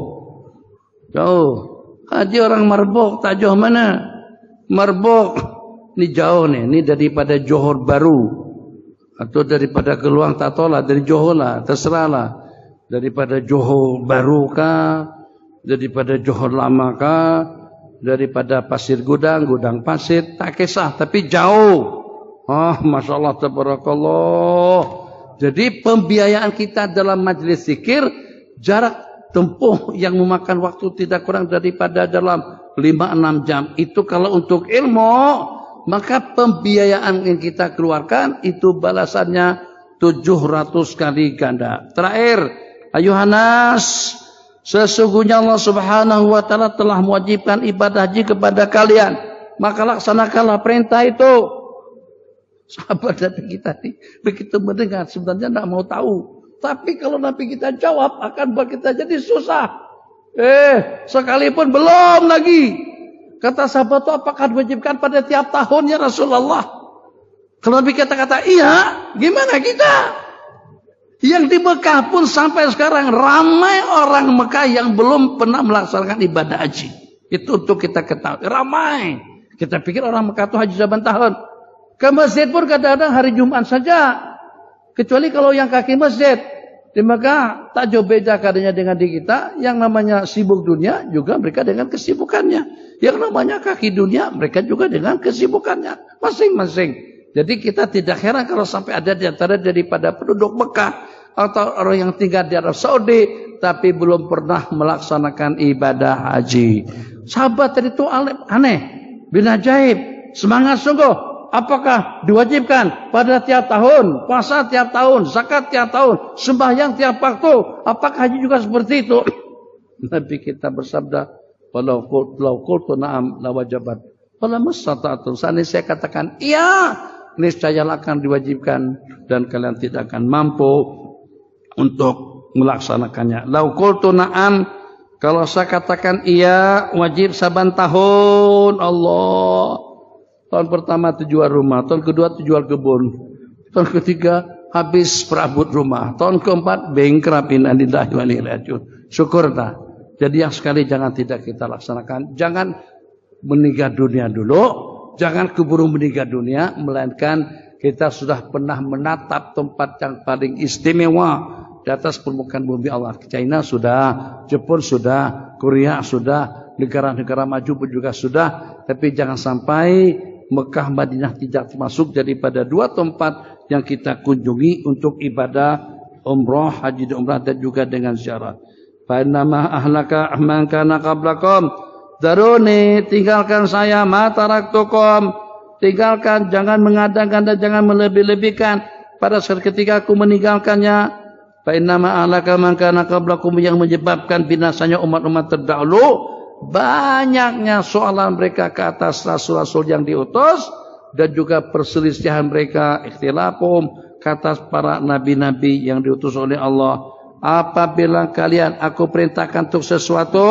Jauh. Haji orang Merbok, tak jauh mana? Merbok. Ini jauh nih, ini daripada Johor Baru. Atau daripada Keluang, tak tahu lah, dari Johor lah, terserah lah. Daripada Johor Baru kah? Daripada Johor Lama kah, daripada Pasir Gudang, Gudang Pasir, tak kisah, tapi jauh. Masya Allah, tabarakallah. Jadi pembiayaan kita dalam majlis zikir, jarak tempuh yang memakan waktu tidak kurang daripada dalam 5-6 jam. Itu kalau untuk ilmu, maka pembiayaan yang kita keluarkan, itu balasannya 700 kali ganda. Terakhir, ayuhanas, sesungguhnya Allah Subhanahu wa taala telah mewajibkan ibadah haji kepada kalian, maka laksanakanlah perintah itu. Sahabat Nabi kita ini begitu mendengar sebenarnya tidak mau tahu, tapi kalau Nabi kita jawab akan buat kita jadi susah. Sekalipun belum lagi. Kata sahabat itu, apakah diwajibkan pada tiap tahun ya Rasulullah? Kalau Nabi kata-kata iya, gimana kita? Yang di Mekah pun sampai sekarang ramai orang Mekah yang belum pernah melaksanakan ibadah haji. Itu untuk kita ketahui. Ramai. Kita pikir orang Mekah itu haji saban tahun. Ke masjid pun kadang-kadang hari Jumat saja. Kecuali kalau yang kaki masjid. Di Mekah tak jauh beda keadaannya dengan di kita. Yang namanya sibuk dunia juga mereka dengan kesibukannya. Yang namanya kaki dunia mereka juga dengan kesibukannya. Masing-masing. Jadi kita tidak heran kalau sampai ada di antara daripada penduduk Mekah atau orang yang tinggal di Arab Saudi tapi belum pernah melaksanakan ibadah haji. Sahabat tadi itu aneh, bin ajaib, semangat sungguh. Apakah diwajibkan pada tiap tahun, puasa tiap tahun, zakat tiap tahun, sembahyang tiap waktu? Apakah haji juga seperti itu? Nabi kita bersabda, "Walau qultu na'am la wajabat." Wala mastata'tum. Seandainya saya katakan iya, niscaya akan diwajibkan dan kalian tidak akan mampu untuk melaksanakannya. Lau qultu na'am, kalau saya katakan iya, wajib saban tahun. Allah. Tahun pertama jual rumah, tahun kedua jual kebun, tahun ketiga habis perabot rumah, tahun keempat bankrupt, inna lillahi wa inna ilaihi raji'un. Syukur dah. Jadi yang sekali jangan tidak kita laksanakan. Jangan meninggal dunia dulu. Jangan keburu meninggal dunia, melainkan kita sudah pernah menatap tempat yang paling istimewa di atas permukaan bumi Allah. China sudah, Jepun sudah, Korea sudah, negara-negara maju pun juga sudah. Tapi jangan sampai Mekah Madinah tidak termasuk daripada 2 tempat yang kita kunjungi untuk ibadah umrah, haji dan umrah dan juga dengan ziarah. Fa innama ahlaka man kana qablakum. Daruni, tinggalkan saya, ma taraktukum. Tinggalkan, jangan mengadakan dan jangan melebih-lebihkan. Pada saat ketika aku meninggalkannya, fa innama ahlaka man kana qablakum, yang menyebabkan binasanya umat-umat terdahulu, banyaknya soalan mereka ke atas rasul-rasul yang diutus dan juga perselisihan mereka, ikhtilafum, ke atas para nabi-nabi yang diutus oleh Allah. Apabila kalian aku perintahkan untuk sesuatu,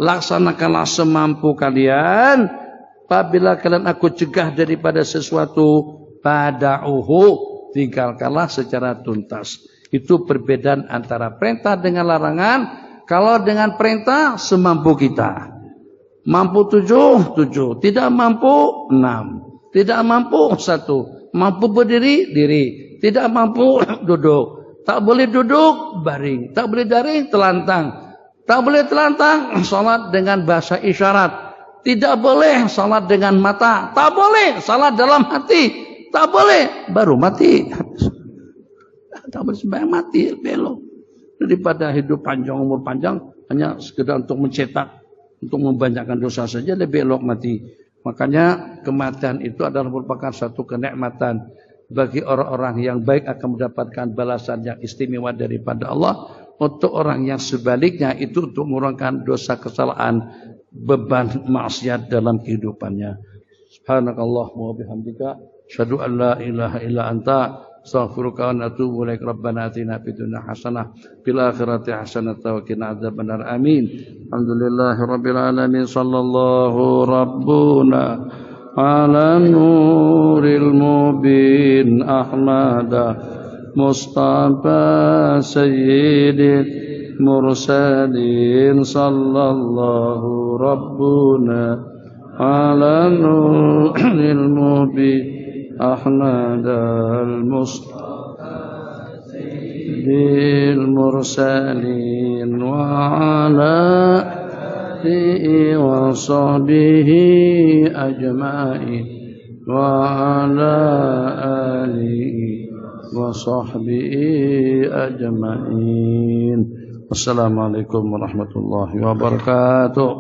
laksanakanlah semampu kalian. Apabila kalian aku cegah daripada sesuatu, pada'uhu, tinggalkanlah secara tuntas. Itu perbedaan antara perintah dengan larangan. Kalau dengan perintah semampu kita. Mampu 7, 7. Tidak mampu 6. Tidak mampu 1. Mampu berdiri, diri. Tidak mampu duduk. Tak boleh duduk, baring. Tak boleh baring, telantang. Tak boleh telantang, salat dengan bahasa isyarat. Tidak boleh salat dengan mata. Tak boleh salat dalam hati. Tak boleh, baru mati. tak bersembahyang mati belok. Daripada hidup panjang, umur panjang hanya sekedar untuk mencetak, untuk membanyakkan dosa saja, lebih elok mati. Makanya kematian itu adalah merupakan satu kenikmatan bagi orang-orang yang baik, akan mendapatkan balasan yang istimewa daripada Allah. Untuk orang yang sebaliknya itu untuk mengurangkan dosa kesalahan, beban maksiat dalam kehidupannya. Subhanakallahumma wa bihamdika asyhadu an la ilaha illa anta astaghfiruka wa atubu ilaik. Rabbana atina fid dunya hasanah fil akhirati hasanah wa qina adzabannar. Amin. Alhamdulillahirabbil alamin. Sallallahu rabbuna ala nuril mubin ahmada mustafa sayyidil mursalin. Sallallahu rabbuna ala nuril mubin ahmad al-mustafa sayyidil mursalin wa ala alihi wa sahbihi ajma'in wa ala alihi wa sahbihi ajma'in. Wassalamualaikum warahmatullahi wabarakatuh.